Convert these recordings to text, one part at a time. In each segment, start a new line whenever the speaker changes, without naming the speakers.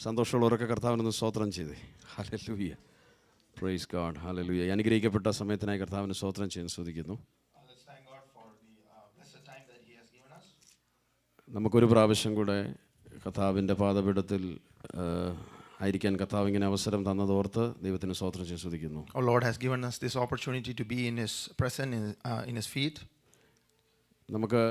സന്തോഷമുള്ളവരൊക്കെ കർത്താവിനൊന്ന് സ്തോത്രം ചെയ്തേ. Hallelujah, praise God, hallelujah. അനുഗ്രഹിക്കപ്പെട്ട സമയത്തിനായി കർത്താവിന് സ്തോത്രം ചെയ്യാൻ സ്തുതിക്കുന്നു. നമുക്കൊരു പ്രാവശ്യം കൂടെ കർത്താവിൻ്റെ പാദപീഠത്തിൽ ആയിരിക്കാൻ കർത്താവ് ഇങ്ങനെ അവസരം തന്നതോർത്ത് ദൈവത്തിന് സ്തോത്രം ചെയ്യാൻ സ്തുതിക്കുന്നു.
Our Lord has given us this opportunity to be in His presence, in His feet.
നമുക്ക്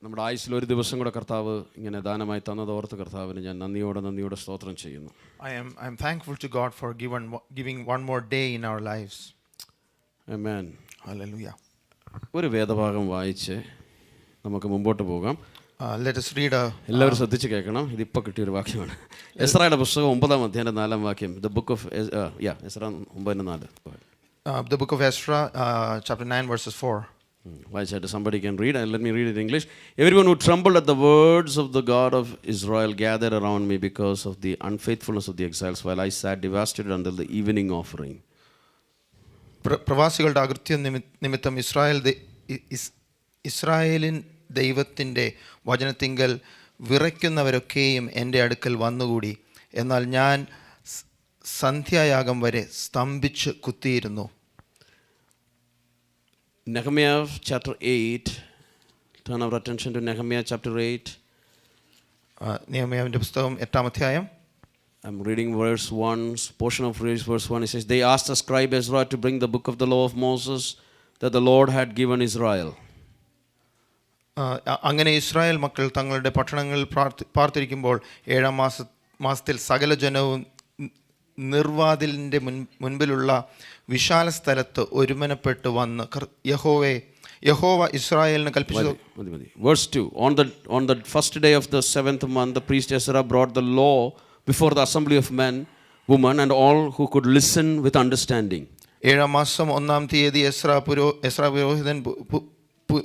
നമ്മുടെ ആയുസ്സിൽ ഒരു ദിവസം കൂടെ കർത്താവ് ഇങ്ങനെ ദാനമായി തന്നതോർത്ത് കർത്താവിന് ഞാൻ നന്ദിയോടെ സ്തോത്രം ചെയ്യുന്നു.
I am thankful to God for giving one more day in our lives.
Amen.
Hallelujah.
ഒരു വേദഭാഗം വായിച്ച് നമുക്ക് മുമ്പോട്ട് പോകാം.
Let us read
എല്ലാവരും ശ്രദ്ധിച്ച് കേൾക്കണം. ഇതിപ്പോൾ കിട്ടിയൊരു വാക്യമാണ്. എസ്രായുടെ പുസ്തകം 9-ാം അധ്യായം 4-ാം വാക്യം. The book of Ezra 9:4.
The book of Ezra, chapter 9, verses 4.
വായിച്ചായിട്ട് somebody can read, and let me read it in English. Everyone who trembled at the words of the God of Israel gathered around me because of the unfaithfulness of the exiles while I sat devastated until the evening offering.
പ്രവാസികളുടെ അകൃത്യം നിമിത്തം ഇസ്രായേലിൻ ദൈവത്തിൻ്റെ വചനത്തിങ്കൽ വിറയ്ക്കുന്നവരൊക്കെയും എൻ്റെ അടുക്കൽ വന്നുകൂടി. എന്നാൽ ഞാൻ സന്ധ്യായാഗം വരെ സ്തംഭിച്ച് കുത്തിയിരുന്നു.
Nehemiah chapter 8. Turn our attention to Nehemiah chapter 8.
നെഹെമ്യാവിൻ്റെ പുസ്തകം 8-ാം അധ്യായം.
I'm reading verse 1, portion of verse 1. It says, they asked the scribe Ezra to bring the book of the law of Moses that the Lord had given Israel.
അങ്ങനെ Israel മക്കൾ തങ്ങളുടെ പട്ടണങ്ങളിൽ പാർത്തിരിക്കുമ്പോൾ 7-ാം മാസത്തിൽ സകല ജനവും നിർവാതിലിൻ്റെ മുൻപിലുള്ള വിശാല സ്ഥലത്ത് ഒരുമനപ്പെട്ട് വന്ന് യഹോവ ഇസ്രായേലിന് കൽപ്പിച്ചു.
Verse 2. On the first day of the 7th month, the priest Ezra brought the law before the assembly of men, women, and all who could listen with understanding.
7-ാം മാസം 1-ാം തീയതി എസ്രാ പുരോഹിതൻ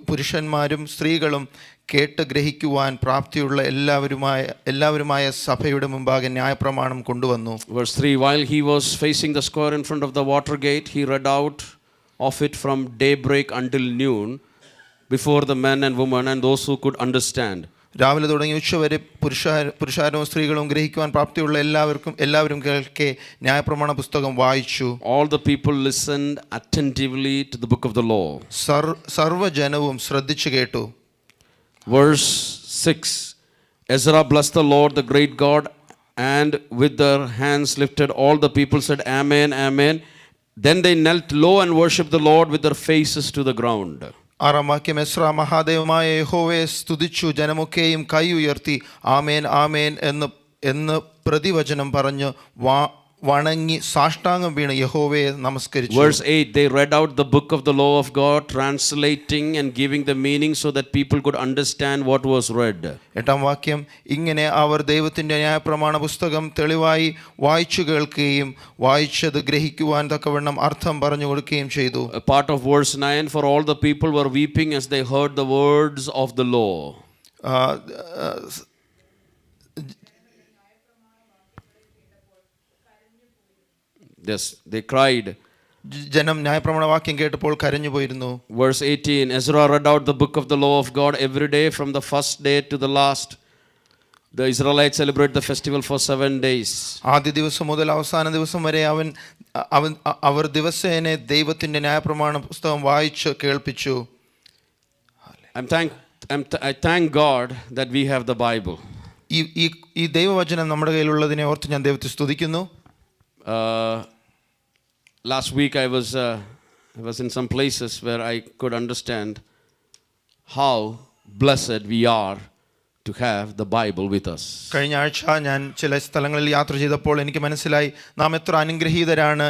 പുരുഷന്മാരും സ്ത്രീകളും കേട്ട് ഗ്രഹിക്കുവാൻ പ്രാപ്തിയുള്ള എല്ലാവരുമായ സഭയുടെ മുമ്പാകെ ന്യായപ്രമാണം കൊണ്ടുവന്നു.
Verse 3. While he was facing the square in front of the water gate, he read out of it from daybreak until noon before the men and women and those who could understand.
രാവിലെ തുടങ്ങി ഉച്ചവരെ പുരുഷാരവും സ്ത്രീകളും ഗ്രഹിക്കുവാൻ പ്രാപ്തിയുള്ള എല്ലാവരും കേൾക്കെ ന്യായപ്രമാണ പുസ്തകം വായിച്ചു.
All the people listened attentively to the book of the law.
സർവ്വജനവും ശ്രദ്ധിച്ചു കേട്ടു.
Verse 6. Ezra blessed the Lord, the great God, and with their hands lifted all the people said, Amen, Amen. Then they knelt low and worshipped the Lord with their faces to the ground.
6-ാം വാക്യം. Ezra മഹാദേവമായ യഹോവയെ സ്തുതിച്ചു, ജനമൊക്കെയും കൈ ഉയർത്തി ആമേൻ ആമേൻ എന്ന് പ്രതിവചനം പറഞ്ഞു വണങ്ങി സാഷ്ടാംഗം വീണ് യഹോവയെ നമസ്കരിച്ചു.
Verse 8. They read out the book of the law of God, translating and giving the meaning so that people could understand what was read.
8-ാം വാക്യം. ഇങ്ങനെ അവർ ദൈവത്തിൻ്റെ ന്യായപ്രമാണ പുസ്തകം തെളിവായി വായിച്ചു കേൾക്കുകയും വായിച്ചത് ഗ്രഹിക്കുവാൻ തക്കവണ്ണം അർത്ഥം പറഞ്ഞു കൊടുക്കുകയും ചെയ്തു.
A part of verse 9. For all the people were weeping as they heard the words of the law. Yes, they cried.
ജനം ന്യായപ്രമാണ വാക്യം കേട്ടപ്പോൾ കരഞ്ഞു പോയിരുന്നു.
Verse 18. Ezra read out the book of the law of God every day from the first day to the last. The Israelites celebrate the festival for 7 days.
ആദ്യ ദിവസം മുതൽ അവസാന ദിവസം വരെ അവർ ദിവസേന ദൈവത്തിന്റെ ന്യായപ്രമാണ പുസ്തകം വായിച്ച് കേൾപ്പിച്ചു.
I thank God that we have the Bible.
ഈ ദൈവവചനം നമ്മുടെ കയ്യിലുള്ളതിനെ ഓർത്ത് ഞാൻ ദൈവത്തെ സ്തുതിക്കുന്നു.
Last week I was in some places where I could understand how blessed we are to have the Bible with us.
കഴിഞ്ഞ ആഴ്ച ഞാൻ ചില സ്ഥലങ്ങളിൽ യാത്ര ചെയ്തപ്പോൾ എനിക്ക് മനസ്സിലായി നാം എത്ര അനുഗ്രഹീതരാണ്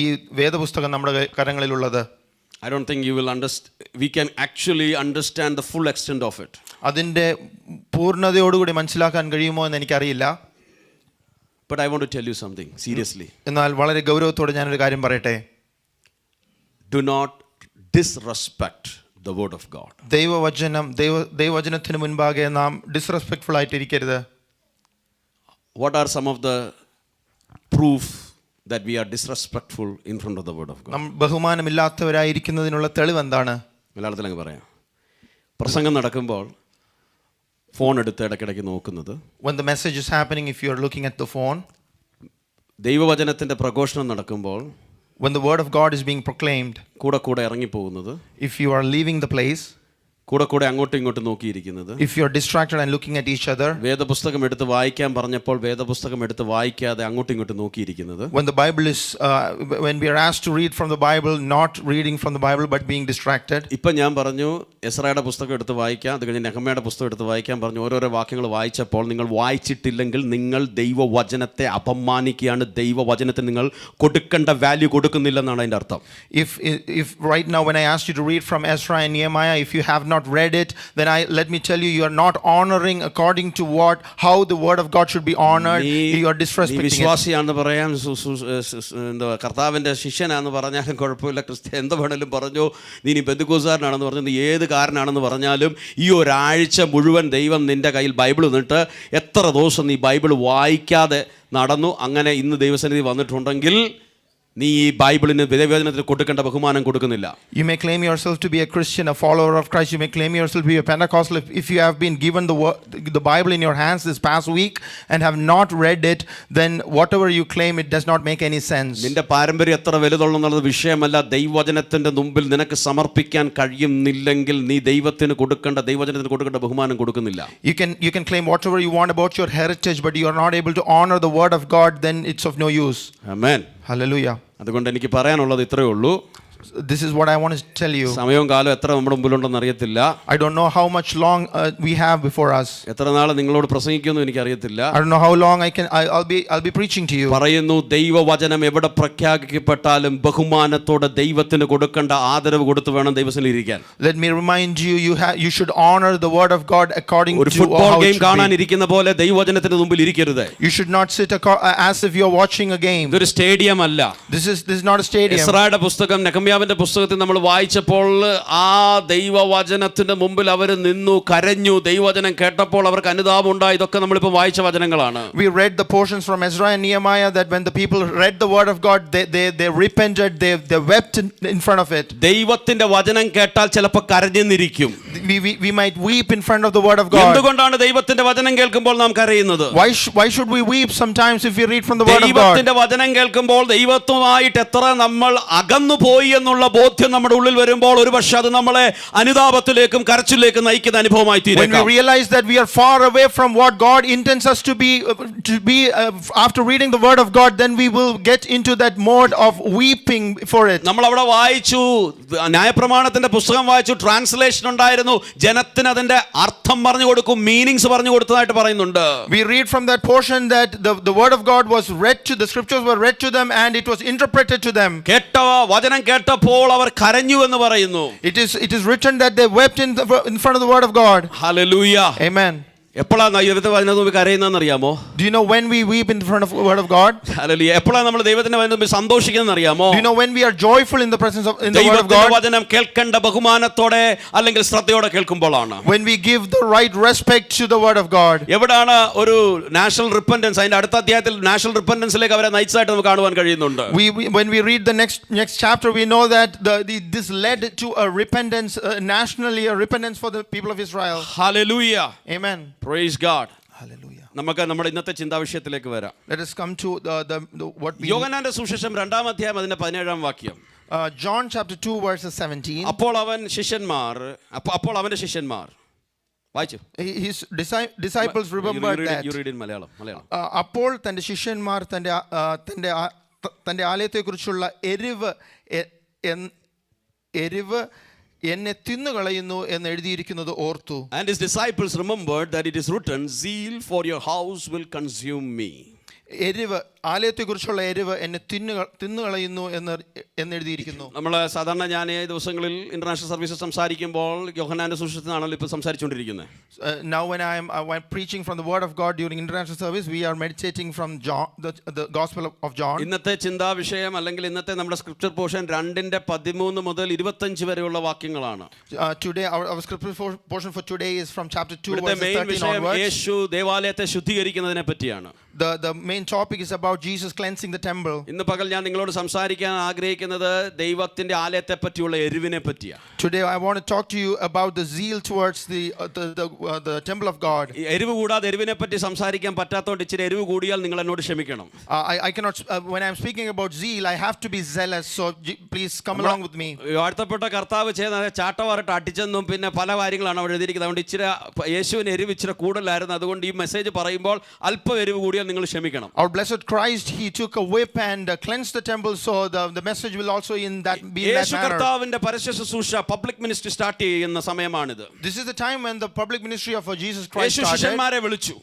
ഈ വേദപുസ്തകം നമ്മുടെ കരങ്ങളിലുള്ളത്.
I don't think you will we can actually understand the full extent of it.
അതിൻ്റെ പൂർണ്ണതയോടുകൂടി മനസ്സിലാക്കാൻ കഴിയുമോ എന്ന് എനിക്കറിയില്ല.
But I want to tell you something seriously.
എന്നാൽ വളരെ ഗൗരവത്തോടെ ഞാനൊരു കാര്യം പറയട്ടെ.
Do not disrespect the word of God.
ദൈവവചനത്തിന് മുൻപാകെ നാം disrespectful ആയിട്ടിരിക്കരുത്.
What are some of the proof that we are disrespectful in front of the word of God?
നാം ബഹുമാനമില്ലാത്തവരായിരിക്കുന്നതിനുള്ള തെളിവ് എന്താണ്?
മലയാളത്തിൽ അങ്ങ് പറയാം. പ്രസംഗം നടക്കുമ്പോൾ ഫോൺ എടുത്ത് ഇടയ്ക്കിടയ്ക്ക് നോക്കുന്നത്,
when the message is happening, if you are looking at the phone,
ദൈവവചനത്തിൻ്റെ പ്രഘോഷണം നടക്കുമ്പോൾ
when the word of God is being proclaimed,
കൂടെ കൂടെ ഇറങ്ങിപ്പോകുന്നത്,
if you are leaving the place,
കൂടെ കൂടെ അങ്ങോട്ടും ഇങ്ങോട്ടും നോക്കിയിരിക്കുന്നത്,
if you are distracted and looking at each other,
വേദപുസ്തകം എടുത്ത് വായിക്കാൻ പറഞ്ഞപ്പോൾ വേദപുസ്തകം എടുത്ത് വായിക്കാതെ അങ്ങോട്ടും ഇങ്ങോട്ടും നോക്കിയിരിക്കുന്നത്,
when the Bible is when we are asked to read from the Bible, not reading from the Bible but being distracted.
ഇപ്പം ഞാൻ പറഞ്ഞു എസ്രായുടെ പുസ്തകം എടുത്ത് വായിക്കാം, അത് കഴിഞ്ഞ് നെഹമ്യായുടെ പുസ്തകം എടുത്ത് വായിക്കാൻ പറഞ്ഞു. ഓരോരോ വാക്യങ്ങൾ വായിച്ചപ്പോൾ നിങ്ങൾ വായിച്ചിട്ടില്ലെങ്കിൽ നിങ്ങൾ ദൈവവചനത്തെ അപമാനിക്കുകയാണ്, ദൈവവചനത്തിന് നിങ്ങൾ കൊടുക്കേണ്ട വാല്യൂ കൊടുക്കുന്നില്ലെന്നാണ് അതിൻ്റെ അർത്ഥം.
If right now when I asked you to read from Ezra and Nehemiah, if you have not read it, then let me tell you, you are not honoring according to how the word of God should be honored. You are disrespecting it.
വിശ്വാസിയാണെന്ന് പറയാം, എന്താ കർത്താവിൻ്റെ ശിഷ്യനാണെന്ന് പറഞ്ഞാലും കുഴപ്പമില്ല, ക്രിസ്ത്യ എന്ത് വേണമെങ്കിലും പറഞ്ഞു, നീ പെന്തക്കോസ്തുകാരനാണെന്ന് പറഞ്ഞു, നീ ഏത് കാരനാണെന്ന് പറഞ്ഞാലും ഈ ഒരാഴ്ച മുഴുവൻ ദൈവം നിൻ്റെ കയ്യിൽ ബൈബിൾ നിന്നിട്ട് എത്ര ദിവസം നീ ബൈബിൾ വായിക്കാതെ നടന്നു, അങ്ങനെ ഇന്ന് ദൈവസന്നിധി വന്നിട്ടുണ്ടെങ്കിൽ നീ ഈ ബൈബിളിന് ദൈവവചനത്തിന് കൊടുക്കേണ്ട ബഹുമാനം കൊടുക്കുന്നില്ല.
You may claim yourself to be a Christian, a follower of Christ. You may claim yourself to be a Pentecostal. If you have been given the Bible in your hands this past week and have not read it, then whatever you claim, it does not make any sense.
നിന്റെ പാരമ്പര്യം എത്ര വലുതുള്ളെന്നുള്ളത് വിഷയമല്ല. ദൈവവചനത്തിന്റെ മുമ്പിൽ നിനക്ക് സമർപ്പിക്കാൻ കഴിയുന്നില്ലെങ്കിൽ നീ ദൈവത്തിന് കൊടുക്കേണ്ട, ദൈവവചനത്തിന് കൊടുക്കേണ്ട ബഹുമാനം കൊടുക്കുന്നില്ല.
You can claim whatever you want about your heritage, but you are not able to honor the word of God, then it's of no use.
Amen.
Hallelujah.
അതുകൊണ്ട് എനിക്ക് പറയാനുള്ളത് ഇത്രയേ ഉള്ളൂ.
This is what I want to tell you.
സമയവും കാലം എത്ര നമ്മുടെ മുമ്പിലുണ്ടെന്ന് അറിയത്തില്ല.
I don't know how much long we have before us.
എത്ര നാൾ നിങ്ങളോട് പ്രസംഗിക്കുമെന്ന് എനിക്ക് അറിയത്തില്ല.
I don't know how long I'll be preaching to you.
പറയുന്നു, ദൈവവചനം എവിടെ പ്രഖ്യാപിക്കപ്പെട്ടാലും ബഹുമാനത്തോടെ ദൈവത്തിന് കൊടുക്കേണ്ട ആദരവ് കൊടുത്തു വേണം ദൈവസന്നിധിയിൽ ഇരിക്കാൻ.
Let me remind you, you should honor the word of God according
ഒരു
to
football
how it
game
should
കാണാൻ
be.
ഇരിക്കുന്ന പോലെ ദൈവവചനത്തിന് മുമ്പിൽ ഇരിക്കരുത്.
You should not sit as if you are watching a game.
ഇതൊരു സ്റ്റേഡിയം അല്ല.
This is not a stadium.
എസ്രായുടെ പുസ്തകം, നെഹമ്യാവിന്റെ പുസ്തകത്തിൽ നമ്മൾ വായിച്ചപ്പോൾ ആ ദൈവവചനത്തിന്റെ മുമ്പിൽ അവർ നിന്നു, കരഞ്ഞു. ദൈവവചനം കേട്ടപ്പോൾ അവർക്ക് അനുതാപം ഉണ്ടായി. ഇതൊക്കെ നമ്മളിപ്പോൾ വായിച്ച വചനങ്ങളാണ്.
We read the portions from Ezra and Nehemiah that when the people read the word of God, they repented, they wept in front of it.
ദൈവത്തിന്റെ വചനം കേട്ടാൽ ചിലപ്പോൾ കരഞ്ഞെന്നിരിക്കും.
We might weep in front of the word of God.
എന്തുകൊണ്ടാണ് ദൈവത്തിന്റെ വചനം കേൾക്കുമ്പോൾ നാം കരയുന്നത്?
Why should we weep sometimes if we read from the word of God?
ദൈവത്തിന്റെ വചനം കേൾക്കുമ്പോൾ ദൈവവുമായിട്ട് എത്ര നമ്മൾ അകന്നു പോയി എന്നുള്ള ബോധ്യം നമ്മുടെ ഉള്ളിൽ വരുമ്പോൾ ഒരുപക്ഷെ അത് നമ്മളെ അനുതാപത്തിലേക്കും കരച്ചിലേക്കും നയിക്കുന്ന അനുഭവമായി തീരും.
When we realize that we are far away from what God intends us to be after reading the word of God, then we will get into that mode of weeping for it.
നമ്മൾ അവിടെ വായിച്ചു, ന്യായപ്രമാണത്തിന്റെ പുസ്തകം വായിച്ചു, translation ഉണ്ടായിരുന്നു, ജനത്തിന് അതിന്റെ അർത്ഥം പറഞ്ഞു കൊടുക്കും, മീനിങ്സ് പറഞ്ഞു കൊടുത്തതായിട്ട് പറയുന്നുണ്ട്.
We read from that portion that the word of God was read to, the scriptures were read to them and it was interpreted to them.
കേട്ട വചനം കേട്ടപ്പോൾ അവർ കരഞ്ഞു എന്ന് പറയുന്നു.
It is written that they wept in front of the word of God.
Hallelujah.
Amen.
എപ്പോഴാണ് ദൈവത്തിന്റെ വചനത്തിന് മുമ്പിൽ കരയുന്നതെന്ന് അറിയാമോ?
Do you know when we weep in front of the word of God?
Hallelujah. എപ്പോഴാണ് നമ്മൾ ദൈവത്തിന്റെ വചനത്തിന് മുമ്പിൽ സന്തോഷിക്കുന്നതെന്ന് അറിയാമോ?
Do you know when we are joyful in the presence of the word of God?
ദൈവത്തിന്റെ വചനം കേൾക്കേണ്ട ബഹുമാനത്തോടെ അല്ലെങ്കിൽ ശ്രദ്ധയോടെ കേൾക്കുമ്പോഴാണ്.
When we give the right respect to the word of God.
എവിടാണ് ഒരു നാഷണൽ റിപ്പന്റൻസ്? അതിന്റെ അടുത്ത അധ്യായത്തിൽ നാഷണൽ റിപ്പന്റൻസിലേക്ക് അവരെ നയിച്ചതായിട്ട് നമുക്ക് കാണുവാൻ കഴിയുന്നുണ്ട്.
When we read the next chapter, we know that this led to a repentance nationally, a repentance for the people of Israel.
Hallelujah.
Amen.
Praise God.
Hallelujah.
നമുക്ക് നമ്മുടെ ഇന്നത്തെ ചിന്താ വിഷയത്തിലേക്ക് വരാം.
Let us come to what we
യോഹന്നാന്റെ സുവിശേഷം 2-ാം അധ്യായം അതിന്റെ 17-ാം വാക്യം.
John chapter 2 verses 17.
അപ്പോൾ അവന്റെ ശിഷ്യന്മാർ വായിച്ചു.
His disciples remembered that.
You read in Malayalam.
അപ്പോൾ തന്റെ ശിഷ്യന്മാർ തന്റെ ആലയത്തെക്കുറിച്ചുള്ള എരിവ് എന്നെ തിന്നുകളയുന്നു എന്ന് എഴുതിയിരിക്കുന്നത് ഓർത്തു.
And his disciples remembered that it is written, zeal for your house will consume me.
എരിവ്, ആലയത്തെക്കുറിച്ചുള്ള എരിവ് എന്നെ തിന്നുകളയുന്നു എന്ന് എഴുതിയിരിക്കുന്നു.
നമ്മൾ സാധാരണ ഞാൻ ഈ ദിവസങ്ങളിൽ ഇന്റർനാഷണൽ സർവീസസ് സംസാരിക്കുമ്പോൾ യോഹന്നാന്റെ സുവിശേഷത്തിനാണല്ലോ ഇപ്പോൾ സംസാരിച്ചുകൊണ്ടിരിക്കുന്നത്.
Now when I'm preaching from the word of God during international service, we are meditating from John, the Gospel of John.
ഇന്നത്തെ ചിന്താ വിഷയം അല്ലെങ്കിൽ ഇന്നത്തെ നമ്മുടെ സ്ക്രിപ്ചർ പോർഷൻ 2:13 മുതൽ 25 വരെയുള്ള വാക്യങ്ങളാണ്.
Today our scripture portion for today is from chapter 2 verses 13 onwards.
യേശു ദേവാലയത്തെ ശുദ്ധീകരിക്കുന്നതിനെ പറ്റിയാണ്.
The main main topic is about Jesus cleansing the temple.
ഇന്ന് പകൽ ഞാൻ നിങ്ങളോട് സംസാരിക്കാൻ ആഗ്രഹിക്കുന്നത് ദൈവത്തിന്റെ ആലയത്തെ പറ്റിയുള്ള എരിവിനെ പറ്റിയാണ്.
Today I want to talk to you about the zeal towards the temple of God.
എരിവ് കൂടാതെ എരിവിനെ പറ്റി സംസാരിക്കാൻ പറ്റാത്തതുകൊണ്ട് ഇച്ചിരി എരിവ് കൂടിയാൽ നിങ്ങൾ എന്നോട് ക്ഷമിക്കണം.
I cannot when I'm speaking about zeal I have to be zealous, so please come along with me.
വാഴ്ത്തപ്പെട്ട കർത്താവ് ചെയ്ത ചാട്ടവാറിട്ട് അടിച്ചെന്നും പിന്നെ പല കാര്യങ്ങളാണ് അവിടെ എഴുതിയിരിക്കുന്നത്. അതുകൊണ്ട് ഇച്ചിരി യേശുവിന് എരിവ് ഇച്ചിരി കൂടുതലായിരുന്നു. അതുകൊണ്ട് ഈ മെസ്സേജ് പറയുമ്പോൾ അല്പം എരിവ് കൂടിയാൽ നിങ്ങൾ ക്ഷമിക്കണം.
Our blessed Christ, he took a whip and cleansed the temple, so the message will also in that be in that
Yeshu
manner.
കർത്താവിന്റെ പരസ്യ ശുശ്രൂഷ പബ്ലിക് മിനിസ്ട്രി സ്റ്റാർട്ട് ചെയ്യുന്ന സമയമാണിത്.
This is the time when the public ministry of Jesus Christ
Yeshu
started.
ശിഷ്യന്മാരെ വിളിച്ചു.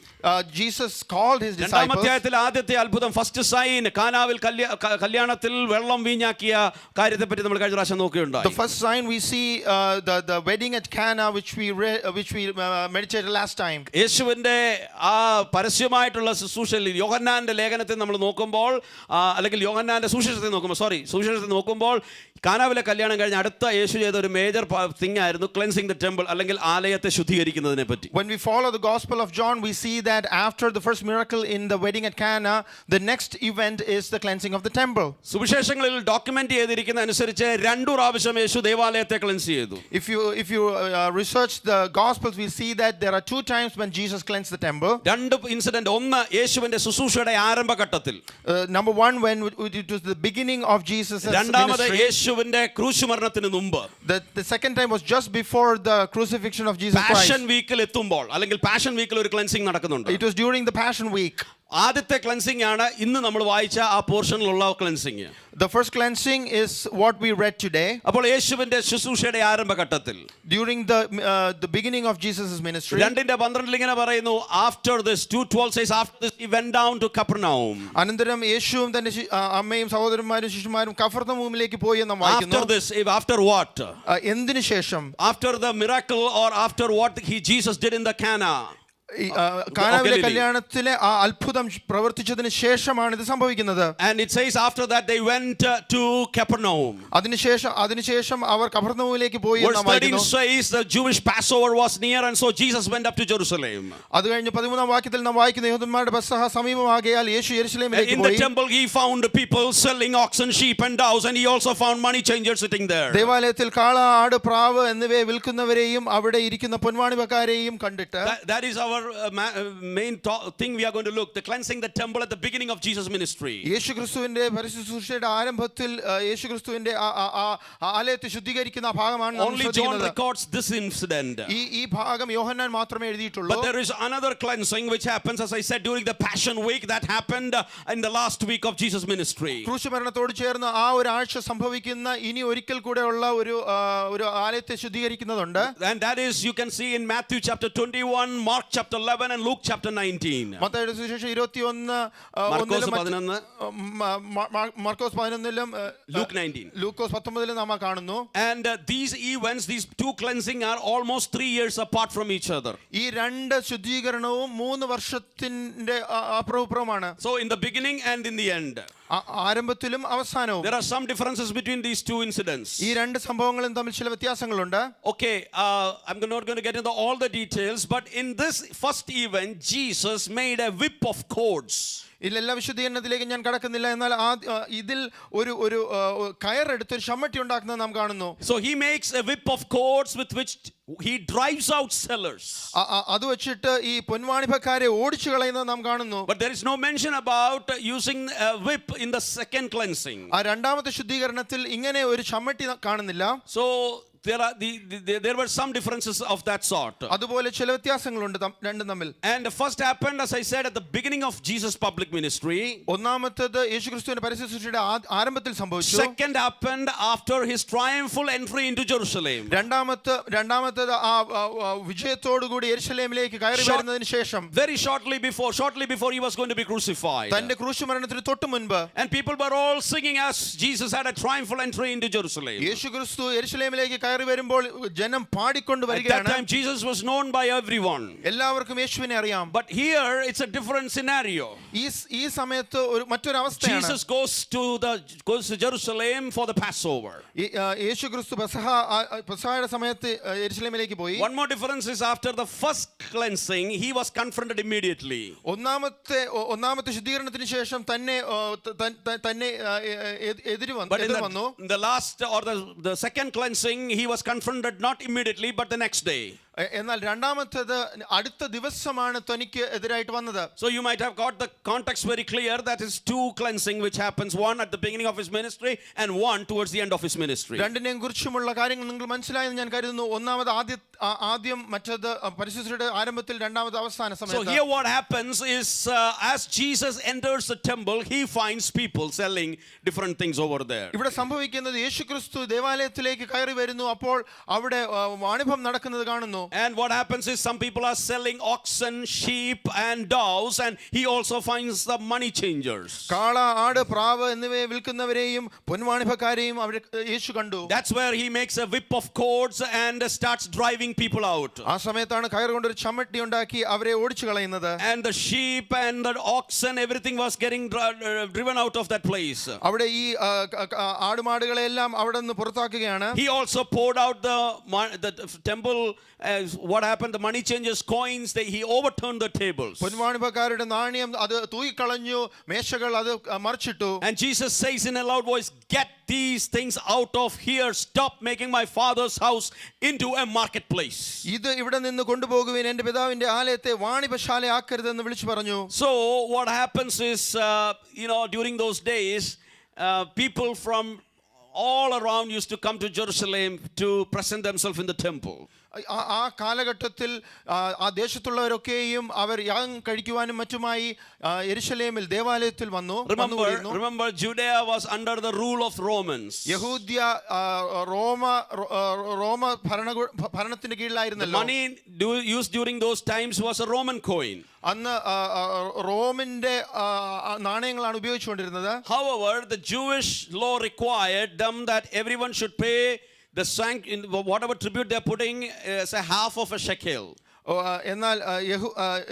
Jesus called his
രണ്ടാം
disciples.
അധ്യായത്തിൽ ആദ്യത്തെ അത്ഭുതം ഫസ്റ്റ് സൈൻ കാനാവിൽ കല്യാണത്തിൽ വെള്ളം വീഞ്ഞാക്കിയ കാര്യത്തെ പറ്റി നമ്മൾ കഴിഞ്ഞ പ്രാവശ്യം നോക്കുകയുണ്ടായി.
The first sign we see the wedding at Cana, which we meditated last time.
യേശുവിന്റെ ആ പരസ്യമായിട്ടുള്ള ശുശ്രൂഷയിൽ യോഹന്നാന്റെ ലേഖനത്തിൽ നമ്മൾ നോക്കുമ്പോൾ അല്ലെങ്കിൽ യോഹന്നാന്റെ സുവിശേഷത്തെ നോക്കുമ്പോൾ കാനാവിലെ കല്യാണം കഴിഞ്ഞ് അടുത്ത യേശു ചെയ്ത ഒരു മേജർ തിങ് ആയിരുന്നു ക്ലെൻസിങ് ദ ടെമ്പിൾ അല്ലെങ്കിൽ ആലയത്തെ ശുദ്ധീകരിക്കുന്നതിനെ പറ്റി.
When we follow the Gospel of John, we see that after the first miracle in the wedding at Cana, the next event is the cleansing of the temple.
സുവിശേഷങ്ങളിൽ document ചെയ്തിരിക്കുന്ന അനുസരിച്ച് 2 പ്രാവശ്യം യേശു ദേവാലയത്തെ cleanse ചെയ്തു.
If you research the Gospels, we see that there are 2 times when Jesus cleansed the temple.
2 incident. ഒന്ന് യേശുവിന്റെ ശുശ്രൂഷയുടെ ആരംഭഘട്ടത്തിൽ.
Number 1 when it was the beginning of Jesus'
രണ്ടാമത്
ministry.
യേശുവിന്റെ ക്രൂശ് മരണത്തിന് മുമ്പ്.
The second time was just before the crucifixion of Jesus Christ.
Passion വീക്കിൽ എത്തുമ്പോൾ അല്ലെങ്കിൽ പാഷൻ വീക്കിൽ ഒരു ക്ലെൻസിങ് നടക്കുന്നുണ്ട്.
It was during the Passion Week.
ആദ്യത്തെ ക്ലെൻസിംഗ് ആണ് ഇന്ന് നമ്മൾ വായിച്ച ആ പോർഷനിലുള്ള cleansing.
The first cleansing is what we read today.
അപ്പോൾ യേശുവിന്റെ ശുശ്രൂഷയുടെ ആരംഭഘട്ടത്തിൽ
During the beginning of Jesus' ministry.
2:12 ഇങ്ങനെ പറയുന്നു, after this 2:12 says after this he went down to Capernaum.
അനന്തരം യേശുവും തന്റെ അമ്മയും സഹോദരന്മാരും ശിഷ്യന്മാരും കഫർനഹൂമിലേക്ക് പോയി എന്ന് വായിക്കുന്നു.
After this, after what?
എന്തിനു ശേഷം?
After the miracle or after what Jesus did in the Cana.
കാനാവിലെ കല്യാണത്തിലെ ആ അത്ഭുതം പ്രവർത്തിച്ചതിന് ശേഷമാണ് ഇത് സംഭവിക്കുന്നത്.
And it says after that they went to Capernaum.
അതിനുശേഷം അവർ കഫർനഹൂമിലേക്ക് പോയി എന്ന്
Verse 13 says the Jewish Passover was near and so Jesus went up to Jerusalem.
അത് കഴിഞ്ഞ് 13-ാം വാക്യത്തിൽ നാം വായിക്കുന്ന യഹൂദന്മാരുടെ പെസഹ സമീപമാകയാൽ യേശു യെരൂശലേമിലേക്ക്
In
പോയി.
the temple he found people selling oxen, sheep and doves, and he also found money changers sitting there.
ദേവാലയത്തിൽ കാള, ആട്, പ്രാവ് എന്നിവയെ വിൽക്കുന്നവരെയും അവിടെ ഇരിക്കുന്ന പൊൻവാണിഭക്കാരെയും കണ്ടിട്ട്.
That is our main thing we are going to look, the cleansing the temple at the beginning of Jesus ministry.
യേശുക്രിസ്തുവിന്റെ പരിശുദ്ധശുശ്രൂഷയുടെ ആരംഭത്തിൽ യേശുക്രിസ്തുവിന്റെ ആലയത്തെ ശുദ്ധീകരിക്കുന്ന ഭാഗമാണ് നാം
Only John records this incident.
ഈ ഭാഗം യോഹന്നാൻ മാത്രമേ എഴുതിയിട്ടുള്ളൂ.
But there is another cleansing which happens, as I said, during the Passion Week that happened in the last week of Jesus ministry.
ക്രൂശുമരണത്തോട് ചേർന്ന് ആ ഒരു ആഴ്ച സംഭവിക്കുന്ന ഇനി ഒരിക്കൽ കൂടെ ഉള്ള ഒരു ആലയത്തെ ശുദ്ധീകരിക്കുന്നതുണ്ട്.
And that is, you can see in Matthew chapter 21, Mark chapter 11 and Luke chapter 19.
മത്തായിയുടെ സുവിശേഷം 21, മാർക്കോസ് 11-ലും
Luke 19.
ലൂക്കോസ് 19-ലും നാം കാണുന്നു.
And these events, these 2 cleansing are almost 3 years apart from each other.
ഈ 2 ശുദ്ധീകരണവും 3 വർഷത്തിന്റെ അപ്പുറവുമാണ്.
So in the beginning and in the end.
ആരംഭത്തിലും അവസാനവും.
There are some differences between these 2 incidents.
ഈ 2 സംഭവങ്ങളും തമ്മിൽ ചില വ്യത്യാസങ്ങളുണ്ട്.
Okay, I'm not going to get into all the details, but in this first event Jesus made a whip of cords.
എല്ലാ വിശദീകരണത്തിലേക്ക് ഞാൻ കടക്കുന്നില്ല. എന്നാൽ ഇതിൽ ഒരു കയറെടുത്ത് ഒരു ചമ്മട്ടി ഉണ്ടാക്കുന്നത് നാം കാണുന്നു.
So he makes a whip of cords with which he drives out sellers.
അത് വെച്ചിട്ട് ഈ പൊൻവാണിഭക്കാരെ ഓടിച്ചു കളയുന്നത് നാം കാണുന്നു.
But there is no mention about using a whip in the second cleansing.
ആ രണ്ടാമത്തെ ശുദ്ധീകരണത്തിൽ ഇങ്ങനെ ഒരു ചമ്മട്ടി കാണുന്നില്ല.
So there were some differences of that sort.
അതുപോലെ ചില വ്യത്യാസങ്ങളുണ്ട് രണ്ടും തമ്മിൽ.
And first happened, as I said, at the beginning of Jesus' public ministry.
ഒന്നാമത്തേത് യേശുക്രിസ്തുവിന്റെ പരിശുദ്ധശുശ്രൂഷയുടെ ആരംഭത്തിൽ സംഭവിച്ചു.
Second happened after his triumphal entry into Jerusalem.
രണ്ടാമത്തേത് ആ വിജയത്തോടു കൂടി യെരൂശലേമിലേക്ക് കയറി വരുന്നതിന് ശേഷം,
very shortly before he was going to be crucified.
തന്റെ ക്രൂശുമരണത്തിന് തൊട്ട് മുൻപ്.
And people were all singing as Jesus had a triumphal entry into Jerusalem.
യേശുക്രിസ്തു യെരൂശലേമിലേക്ക് കയറി വരുമ്പോൾ ജനം പാടിക്കൊണ്ട്
At that
വരികയാണ്.
time, Jesus was known by everyone.
എല്ലാവർക്കും യേശുവിനെ അറിയാം.
But here, it's a different scenario.
ഈ സമയത്ത് മറ്റൊരു അവസ്ഥയാണ്.
Jesus goes to Jerusalem for the Passover.
യേശു ക്രിസ്തു പെസഹയുടെ സമയത്ത് യെരുശലേമിലേക്ക് പോയി.
One more difference is after the first cleansing, he was confronted immediately.
ഒന്നാമത്തെ ശുദ്ധീകരണത്തിന് ശേഷം തന്നെ എതിര് വന്നു.
But in the last or the second cleansing, he was confronted not immediately but the next day.
എന്നാൽ രണ്ടാമത്തേത് അടുത്ത ദിവസമാണ് തനിക്ക് എതിരായിട്ട് വന്നത്.
So you might have got the context very clear. That is two cleansing which happens, one at the beginning of his ministry and one towards the end of his ministry.
രണ്ടിനെയും കുറിച്ചുമുള്ള കാര്യങ്ങൾ നിങ്ങൾ മനസ്സിലായെന്ന് ഞാൻ കരുതുന്നു. ഒന്നാമത് ആദ്യം മറ്റേത് പരിശുദ്ധരുടെ ആരംഭത്തിൽ, രണ്ടാമത് അവസാന സമയത്ത്.
So here what happens is as Jesus enters the temple, he finds people selling different things over there.
ഇവിടെ സംഭവിക്കുന്നത് യേശുക്രിസ്തു ദേവാലയത്തിലേക്ക് കയറി വരുന്നു. അപ്പോൾ അവിടെ വാണിഭം നടക്കുന്നത് കാണുന്നു.
And what happens is some people are selling oxen, sheep and doves, and he also finds the money changers.
കാള, ആട്, പ്രാവ് എന്നിവയെ വിൽക്കുന്നവരെയും പൊൻവാണിഭക്കാരെയും അവിടെ യേശു കണ്ടു.
That's where he makes a whip of cords and starts driving people out.
ആ സമയത്താണ് കയർ കൊണ്ടൊരു ചമ്മട്ടി ഉണ്ടാക്കി അവരെ ഓടിച്ചു കളയുന്നത്.
And the sheep and the oxen, everything was getting driven out of that place.
അവിടെ ഈ ആടുമാടുകളെല്ലാം അവിടെ നിന്ന് പുറത്താക്കുകയാണ്.
He also poured out the temple. What happened? The money changers' coins. He overturned the tables.
പൊൻവാണിഭക്കാരുടെ നാണയം അത് തൂക്കിക്കളഞ്ഞു, മേശകൾ അത് മറിച്ചിട്ടു.
And Jesus says in a loud voice, "Get these things out of here. Stop making my Father's house into a marketplace."
ഇത് ഇവിടെ നിന്ന് കൊണ്ടുപോകുവിൻ, എന്റെ പിതാവിന്റെ ആലയത്തെ വാണിഭശാല ആക്കരുതെന്ന് വിളിച്ചു പറഞ്ഞു.
So what happens is, during those days, people from all around used to come to Jerusalem to present themselves in the temple.
ആ കാലഘട്ടത്തിൽ ആ ദേശത്തുള്ളവരൊക്കെയും അവർ യാഗം കഴിക്കുവാനും മറ്റുമായി യെരുശലേമിൽ ദേവാലയത്തിൽ വന്നു.
Remember, Judea was under the rule of Romans.
യഹൂദ്യ റോമ ഭരണത്തിന്റെ കീഴിലായിരുന്നല്ലോ.
The money used during those times was a Roman coin.
അന്ന് റോമിന്റെ നാണയങ്ങളാണ് ഉപയോഗിച്ചുകൊണ്ടിരുന്നത്.
However, the Jewish law required them that everyone should pay whatever tribute they are putting as a half of a shekel.
എന്നാൽ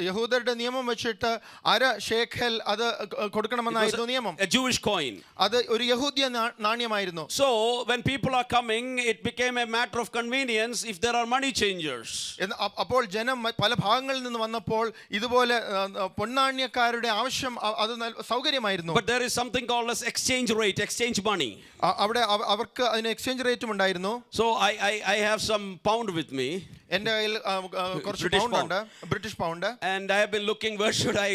യഹൂദരുടെ നിയമം വെച്ചിട്ട് അര ഷേഖൽ അത് കൊടുക്കണമെന്നായിരുന്നു നിയമം.
A Jewish coin.
അത് ഒരു യഹൂദ്യ നാണ്യമായിരുന്നു.
So when people are coming, it became a matter of convenience if there are money changers.
അപ്പോൾ ജനം പല ഭാഗങ്ങളിൽ നിന്ന് വന്നപ്പോൾ ഇതുപോലെ പൊന്നാണ്യക്കാരുടെ ആവശ്യം അത് സൗകര്യമായിരുന്നു.
But there is something called as exchange rate, exchange money.
അവിടെ അവർക്ക് അതിന് എക്സ്ചേഞ്ച് റേറ്റും ഉണ്ടായിരുന്നു.
So I have some pound with me.
എൻ്റെ കയ്യിൽ കുറച്ച് പൗണ്ട് ഉണ്ട്, British pound.
And I have been looking where should I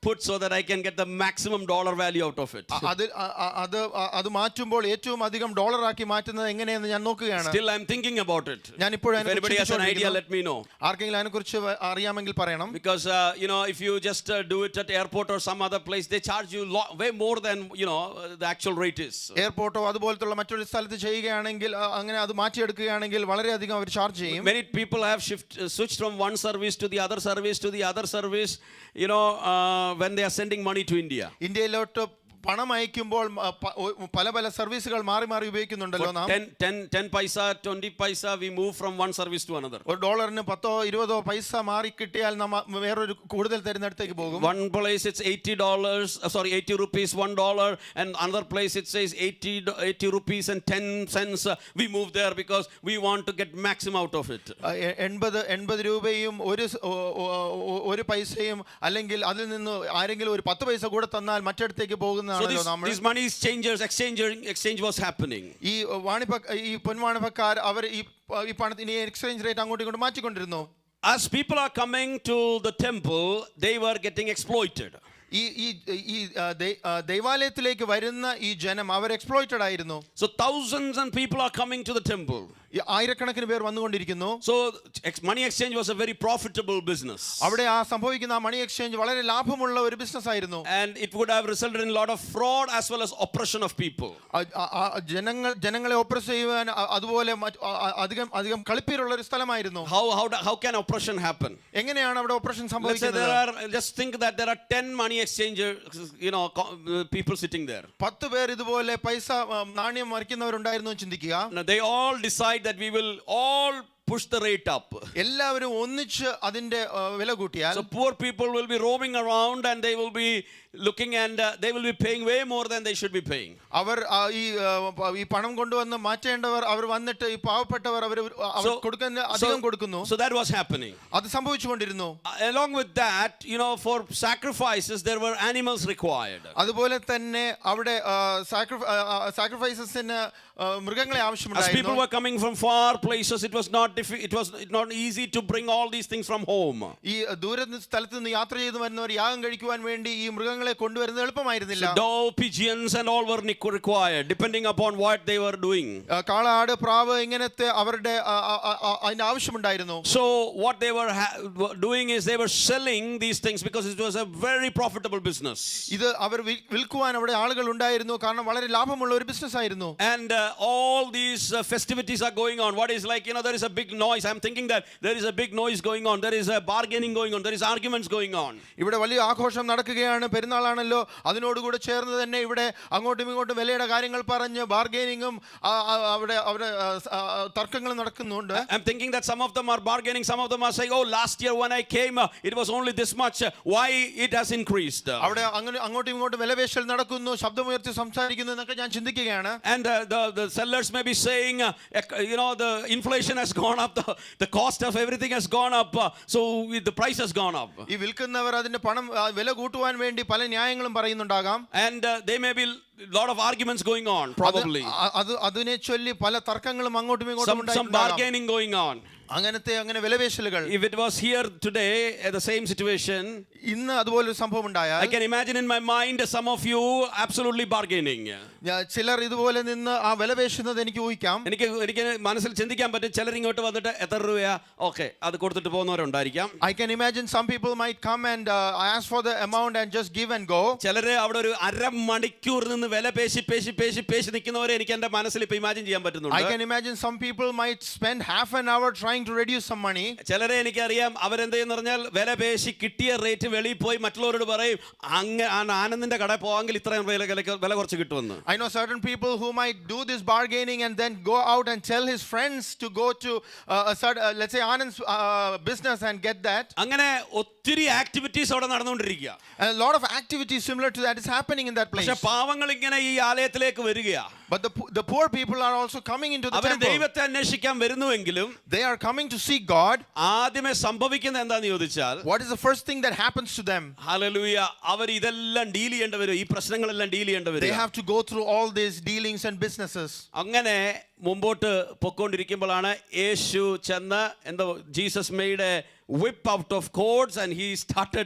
put so that I can get the maximum dollar value out of it.
അത് മാറ്റുമ്പോൾ ഏറ്റവും അധികം ഡോളറാക്കി മാറ്റുന്നത് എങ്ങനെയെന്ന് ഞാൻ നോക്കുകയാണ്.
Still I'm thinking about it. If anybody has an idea, let me know.
ആർക്കെങ്കിലും അതിനെക്കുറിച്ച് അറിയാമെങ്കിൽ പറയണം.
Because if you just do it at airport or some other place, they charge you way more than the actual rate is.
എയർപോർട്ടോ അതുപോലത്തുള്ള മറ്റൊരു സ്ഥലത്ത് ചെയ്യുകയാണെങ്കിൽ, അങ്ങനെ അത് മാറ്റിയെടുക്കുകയാണെങ്കിൽ വളരെയധികം അവർ ചാർജ് ചെയ്യും.
Many people have switched from one service to the other service to the other service, when they are sending money to India.
ഇന്ത്യയിലോട്ട് പണം അയക്കുമ്പോൾ പല പല സർവീസുകൾ മാറി മാറി ഉപയോഗിക്കുന്നുണ്ടല്ലോ നാം.
10 paisa, 20 paisa, we move from one service to another.
ഒരു ഡോളറിന് 10-20 പൈസ മാറി കിട്ടിയാൽ നാം വേറൊരു കൂടുതൽ തരുന്നിടത്തേക്ക് പോകും.
One place it's $80 rupees $1, and another place it says 80 rupees and 10 cents. We move there because we want to get maximum out of it.
80 രൂപയും ഒരു പൈസയും, അല്ലെങ്കിൽ അതിൽ നിന്ന് ആരെങ്കിലും ഒരു 10 പൈസ കൂടെ തന്നാൽ മറ്റിടത്തേക്ക് പോകുന്ന.
So these money exchange was happening.
ഈ പൊൻവാണിഭക്കാർ അവർ ഈ പണത്തിന് എക്സ്ചേഞ്ച് റേറ്റ് അങ്ങോട്ടും ഇങ്ങോട്ടും മാറ്റിക്കൊണ്ടിരുന്നു.
As people are coming to the temple, they were getting exploited.
ഈ ദൈവാലയത്തിലേക്ക് വരുന്ന ഈ ജനം അവർ എക്സ്പ്ലോയിറ്റഡ് ആയിരുന്നു.
So thousands and people are coming to the temple.
ആയിരക്കണക്കിന് പേർ വന്നുകൊണ്ടിരിക്കുന്നു.
So money exchange was a very profitable business.
അവിടെ സംഭവിക്കുന്ന മണി എക്സ്ചേഞ്ച് വളരെ ലാഭമുള്ള ഒരു ബിസിനസ് ആയിരുന്നു.
And it would have resulted in a lot of fraud as well as oppression of people.
ജനങ്ങളെ oppressed ചെയ്യുവാൻ അതുപോലെ അധികം കളിപ്പീരുള്ള ഒരു സ്ഥലമായിരുന്നു.
How can oppression happen?
എങ്ങനെയാണ് അവിടെ ഒപ്രഷൻ സംഭവിക്കുന്നത്?
Just think that there are 10 money exchangers, people sitting there.
10 പേർ ഇതുപോലെ പൈസ നാണ്യം മറിക്കുന്നവരുണ്ടായിരുന്നു ചിന്തിക്കുക.
They all decide that we will all push the rate up.
എല്ലാവരും ഒന്നിച്ച് അതിന്റെ വില കൂട്ടിയാൽ
So poor people will be roaming around and they will be looking and they will be paying way more than they should be paying.
അവർ ഈ പണം കൊണ്ടുവന്ന് മാറ്റേണ്ടവർ അവർ വന്നിട്ട് ഈ പാവപ്പെട്ടവർ അവർ കൊടുക്കുന്ന അധികം കൊടുക്കുന്നു.
So that was happening.
അത് സംഭവിച്ചുകൊണ്ടിരുന്നു.
Along with that, for sacrifices there were animals required.
അതുപോലെ തന്നെ അവിടെ സാക്രിഫൈസസിന് മൃഗങ്ങളെ
As
ആവശ്യമുണ്ടായിരുന്നു.
people were coming from far places, it was not easy to bring all these things from home.
ഈ ദൂര സ്ഥലത്ത് നിന്ന് യാത്ര ചെയ്തു വരുന്നവർ യാഗം കഴിക്കുവാൻ വേണ്ടി ഈ മൃഗങ്ങളെ കൊണ്ടുവരുന്നത് എളുപ്പമായിരുന്നില്ല.
So dove, pigeons and all were required depending upon what they were doing.
കാള, ആട്, പ്രാവ് ഇങ്ങനത്തെ അവരുടെ അതിന്റെ ആവശ്യമുണ്ടായിരുന്നു.
So what they were doing is they were selling these things because it was a very profitable business.
ഇത് അവർ വിൽക്കുവാൻ അവിടെ ആളുകൾ ഉണ്ടായിരുന്നു, കാരണം വളരെ ലാഭമുള്ള ഒരു ബിസിനസ് ആയിരുന്നു.
And all these festivities are going on. What is like, there is a big noise. I'm thinking that there is a big noise going on. There is a bargaining going on. There is arguments going on.
ഇവിടെ വലിയ ആഘോഷം നടക്കുകയാണ്, പെരുന്നാളാണല്ലോ. അതിനോടുകൂടെ ചേർന്ന് തന്നെ ഇവിടെ അങ്ങോട്ടും ഇങ്ങോട്ടും വിലയുടെ കാര്യങ്ങൾ പറഞ്ഞ് ബാർഗൈനിങ്ങും അവിടെ തർക്കങ്ങളും നടക്കുന്നുണ്ട്.
I'm thinking that some of them are bargaining, some of them are saying, oh, last year when I came it was only this much, why it has increased.
അവിടെ അങ്ങനെ അങ്ങോട്ടും ഇങ്ങോട്ടും വിലപേശൽ നടക്കുന്നു, ശബ്ദമുയർത്തി സംസാരിക്കുന്നു എന്നൊക്കെ ഞാൻ ചിന്തിക്കുകയാണ്.
And the sellers may be saying, the inflation has gone up, the cost of everything has gone up, so the price has gone up.
ഈ വിൽക്കുന്നവർ അതിന്റെ പണം വില കൂട്ടുവാൻ വേണ്ടി പല ന്യായങ്ങളും പറയുന്നുണ്ടാകാം.
And there may be lot of arguments going on, probably.
അതിനെ ചൊല്ലി പല തർക്കങ്ങളും അങ്ങോട്ടും ഇങ്ങോട്ടും
Some bargaining going on.
അങ്ങനെ വിലപേശലുകൾ.
If it was here today, the same situation,
ഇന്ന് അതുപോലൊരു സംഭവം ഉണ്ടായാൽ
I can imagine in my mind some of you absolutely bargaining.
ചിലർ ഇതുപോലെ നിന്ന് ആ വിലപേശുന്നത് എനിക്ക് ഊഹിക്കാം.
എനിക്ക് മനസ്സിൽ ചിന്തിക്കാൻ പറ്റും, ചിലർ ഇങ്ങോട്ട് വന്നിട്ട് എത്ര രൂപയാ, ഓക്കെ, അത് കൊടുത്തിട്ട് പോകുന്നവരുണ്ടായിരിക്കാം.
I can imagine some people might come and ask for the amount and just give and go.
ചിലര് അവിടെ ഒരു അരമണിക്കൂർ നിന്ന് വില പേശി നിൽക്കുന്നവരെ എനിക്ക് എന്റെ മനസ്സിൽ ഇപ്പൊ ഇമാജിൻ ചെയ്യാൻ പറ്റുന്നുണ്ട്.
I can imagine some people might spend half an hour trying to reduce some money.
ചിലരെ എനിക്കറിയാം, അവരെന്ത് ചെയ്യുന്ന പറഞ്ഞാൽ വില പേശി കിട്ടിയ റേറ്റ് വെളിയിൽ പോയി മറ്റുള്ളവരോട് പറയും, ആനന്ദിന്റെ കടയിൽ പോവാങ്കിൽ ഇത്രയും വില കുറച്ച് കിട്ടുമെന്ന്.
I know certain people who might do this bargaining and then go out and tell his friends to go to let's say Anand's business and get that.
അങ്ങനെ ഒത്തിരി ആക്ടിവിറ്റീസ് അവിടെ നടന്നുകൊണ്ടിരിക്കുക.
A lot of activities similar to that is happening in that place.
പക്ഷേ പാവങ്ങൾ ഇങ്ങനെ ഈ ആലയത്തിലേക്ക് വരികയാ.
But the poor people are also coming into the
temple. അവർ
ദൈവത്തെ
അന്വേഷിക്കാൻ വരുന്നുവെങ്കിലും
they are coming to see God.
ആദ്യമേ സംഭവിക്കുന്നത് എന്താണെന്ന് ചോദിച്ചാൽ,
what is the first thing that happens to them?
Hallelujah, അവർ ഇതെല്ലാം ഡീൽ ചെയ്യേണ്ടി വരും, ഈ പ്രശ്നങ്ങളെല്ലാം ഡീൽ ചെയ്യേണ്ടി വരും.
They have to go through all these dealings and businesses.
അങ്ങനെ മുമ്പോട്ട് പൊക്കോണ്ടിരിക്കുമ്പോഴാണ് യേശു ചെന്ന് Jesus made a whip out of cords and he started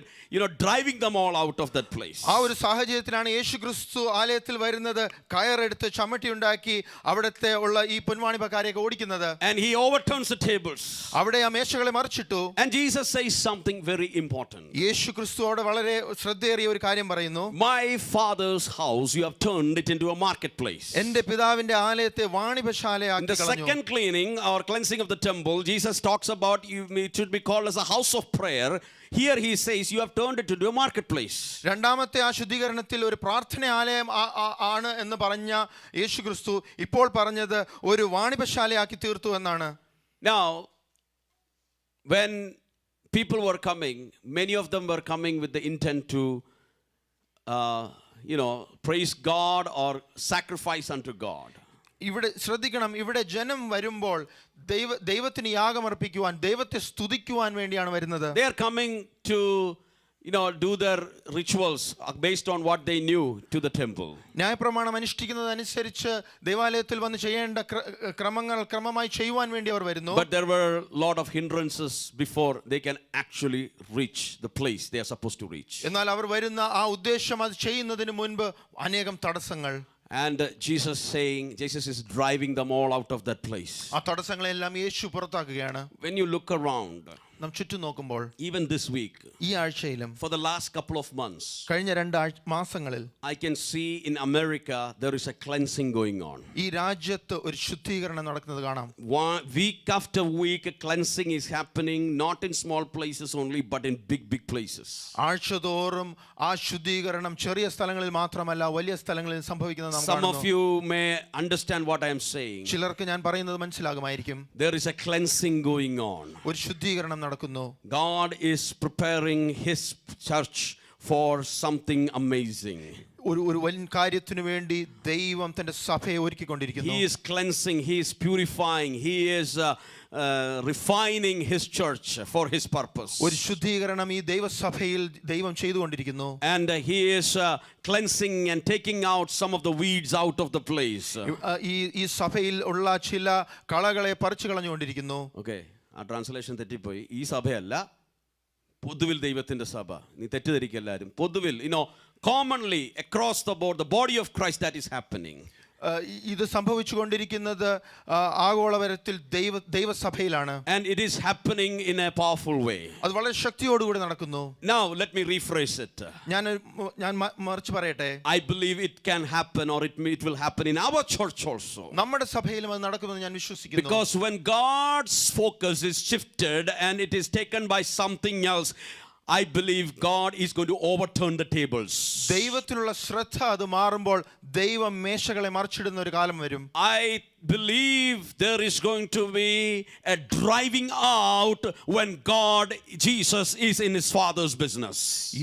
driving them all out of that place.
ആ ഒരു സാഹചര്യത്തിലാണ് യേശുക്രിസ്തു ആലയത്തിൽ വരുന്നത്, കയറെടുത്ത് ചമ്മട്ടി ഉണ്ടാക്കി അവിടത്തെ ഉള്ള ഈ പൊൻവാണിപ്പക്കാരെയൊക്കെ ഓടിക്കുന്നത്.
And he overturns the tables.
അവിടെ ആ മേശകളെ മറിച്ചിട്ടു.
And Jesus says something very important.
യേശുക്രിസ്തു അവിടെ വളരെ ശ്രദ്ധേറിയ ഒരു കാര്യം പറയുന്നു.
My father's house you have turned it into a marketplace.
എൻ്റെ പിതാവിന്റെ ആലയത്തെ വാണിഭശാലയാക്കി കളഞ്ഞു.
The second cleaning or cleansing of the temple, Jesus talks about it should be called as a house of prayer. Here he says you have turned it into a marketplace.
രണ്ടാമത്തെ ആ ശുദ്ധീകരണത്തിൽ ഒരു പ്രാർത്ഥന ആലയം ആണ് എന്ന് പറഞ്ഞ യേശുക്രിസ്തു ഇപ്പോൾ പറഞ്ഞത് ഒരു വാണിഭശാലയാക്കി തീർത്തു എന്നാണ്.
Now when people were coming, many of them were coming with the intent to praise God or sacrifice unto God.
ഇവിടെ ശ്രദ്ധിക്കണം, ഇവിടെ ജനം വരുമ്പോൾ ദൈവത്തിന് യാഗമർപ്പിക്കുവാൻ, ദൈവത്തെ സ്തുതിക്കുവാൻ വേണ്ടിയാണ് വരുന്നത്.
They are coming to do their rituals based on what they knew to the temple.
ന്യായപ്രമാണം അനുഷ്ഠിക്കുന്നതനുസരിച്ച് ദേവാലയത്തിൽ വന്ന് ചെയ്യേണ്ട ക്രമങ്ങൾ ക്രമമായി ചെയ്യുവാൻ വേണ്ടി അവർ വരുന്നു.
But there were a lot of hindrances before they can actually reach the place they are supposed to reach.
എന്നാൽ അവർ വരുന്ന ആ ഉദ്ദേശം അത് ചെയ്യുന്നതിന് മുൻപ് അനേകം തടസ്സങ്ങൾ.
And Jesus is driving them all out of that place.
ആ തടസ്സങ്ങളെല്ലാം യേശു പുറത്താക്കുകയാണ്.
When you look around,
നാം ചുറ്റും നോക്കുമ്പോൾ
even this week,
ഈ ആഴ്ചയിലും
for the last couple of months,
കഴിഞ്ഞ 2 മാസങ്ങളിൽ
I can see in America there is a cleansing going on.
ഈ രാജ്യത്ത് ഒരു ശുദ്ധീകരണം നടക്കുന്നത് കാണാം.
Week after week, a cleansing is happening, not in small places only, but in big places.
ആഴ്ചതോറും ആ ശുദ്ധീകരണം ചെറിയ സ്ഥലങ്ങളിൽ മാത്രമല്ല വലിയ സ്ഥലങ്ങളിൽ സംഭവിക്കുന്നത് നാം
Some of
കാണുന്നു.
you may understand what I am saying.
ചിലർക്ക് ഞാൻ പറയുന്നത് മനസ്സിലാകുമായിരിക്കും.
There is a cleansing going on.
ഒരു ശുദ്ധീകരണം നടക്കുന്നു.
God is preparing His church for something amazing.
ഒരു വലിയ കാര്യത്തിനു വേണ്ടി ദൈവം തന്റെ സഭയെ ഒരുക്കിക്കൊണ്ടിരിക്കുന്നു.
He is cleansing, He is purifying, He is refining His church for His purpose.
ഒരു ശുദ്ധീകരണം ഈ ദൈവസഭയിൽ ദൈവം ചെയ്തുകൊണ്ടിരിക്കുന്നു.
And He is cleansing and taking out some of the weeds out of the place.
ഈ സഭയിൽ ഉള്ള ചില കളകളെ പറിച്ചു കളഞ്ഞുകൊണ്ടിരിക്കുന്നു.
Okay, ആ ട്രാൻസ്ലേഷൻ തെറ്റിപ്പോയി. ഈ സഭയല്ല, പൊതുവിൽ ദൈവത്തിന്റെ സഭ. നീ തെറ്റിദ്ധരിക്കെല്ലാരും. പൊതുവിൽ, commonly across the board, the body of Christ, that is happening.
ഇത് സംഭവിച്ചുകൊണ്ടിരിക്കുന്നത് ആഗോളതലത്തിൽ ദൈവസഭയിലാണ്.
And it is happening in a powerful way.
അത് വളരെ ശക്തിയോടുകൂടി നടക്കുന്നു.
Now let me rephrase it.
ഞാൻ മറിച്ച് പറയട്ടെ.
I believe it can happen, or it will happen in our church also.
നമ്മുടെ സഭയിലും അത് നടക്കുമെന്ന് ഞാൻ വിശ്വസിക്കുന്നു.
Because when God's focus is shifted and it is taken by something else, I believe God is going to overturn the tables.
ദൈവത്തിലുള്ള ശ്രദ്ധ അത് മാറുമ്പോൾ ദൈവം മേശകളെ മറിച്ചിടുന്ന ഒരു കാലം വരും.
I believe there is going to be a driving out when Jesus is in His Father's business.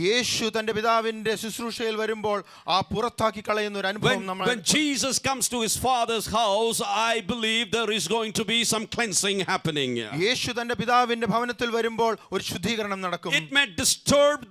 യേശു തന്റെ പിതാവിന്റെ ശുശ്രൂഷയിൽ വരുമ്പോൾ ആ പുറത്താക്കി കളയുന്ന ഒരു അനുഭവം നമ്മൾ
When Jesus comes to His Father's house, I believe there is going to be some cleansing happening.
യേശു തന്റെ പിതാവിന്റെ ഭവനത്തിൽ വരുമ്പോൾ ഒരു ശുദ്ധീകരണം നടക്കും.
It may disturb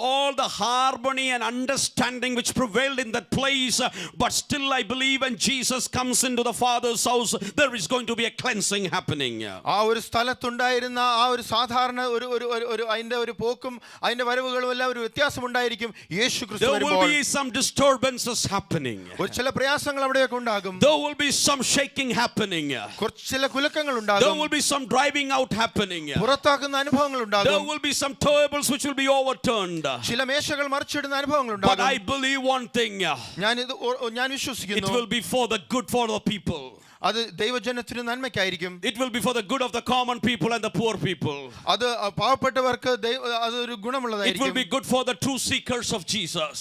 all the harmony and understanding which prevailed in that place, but still I believe when Jesus comes into the Father's house, there is going to be a cleansing happening.
ആ ഒരു സ്ഥലത്തുണ്ടായിരുന്ന ആ ഒരു സാധാരണ ഒരു അതിന്റെ ഒരു പോക്കും അതിന്റെ വരവുകളും എല്ലാം ഒരു വ്യത്യാസം ഉണ്ടായിരിക്കും. യേശു ക്രിസ്തു വരുമ്പോൾ
there will be some disturbances happening.
ഒരു ചില പ്രയാസങ്ങൾ അവിടെയൊക്കെ ഉണ്ടാകും.
There will be some shaking happening.
കുറച്ച് ചില കുലുക്കങ്ങൾ ഉണ്ടാകും.
There will be some driving out happening.
പുറത്താക്കുന്ന അനുഭവങ്ങൾ ഉണ്ടാകും.
There will be some tables which will be overturned.
ചില മേശകൾ മറിച്ചിടുന്ന അനുഭവങ്ങൾ ഉണ്ടാകും.
But I believe one thing.
ഞാൻ വിശ്വസിക്കുന്നു.
It will be for the good for the people.
അത് ദൈവജനത്തിന് നന്മയ്ക്കായിരിക്കും.
It will be for the good of the common people and the poor people.
അത് പാവപ്പെട്ടവർക്ക് അതൊരു ഗുണമുള്ളതായിരിക്കും.
It will be good for the true seekers of Jesus.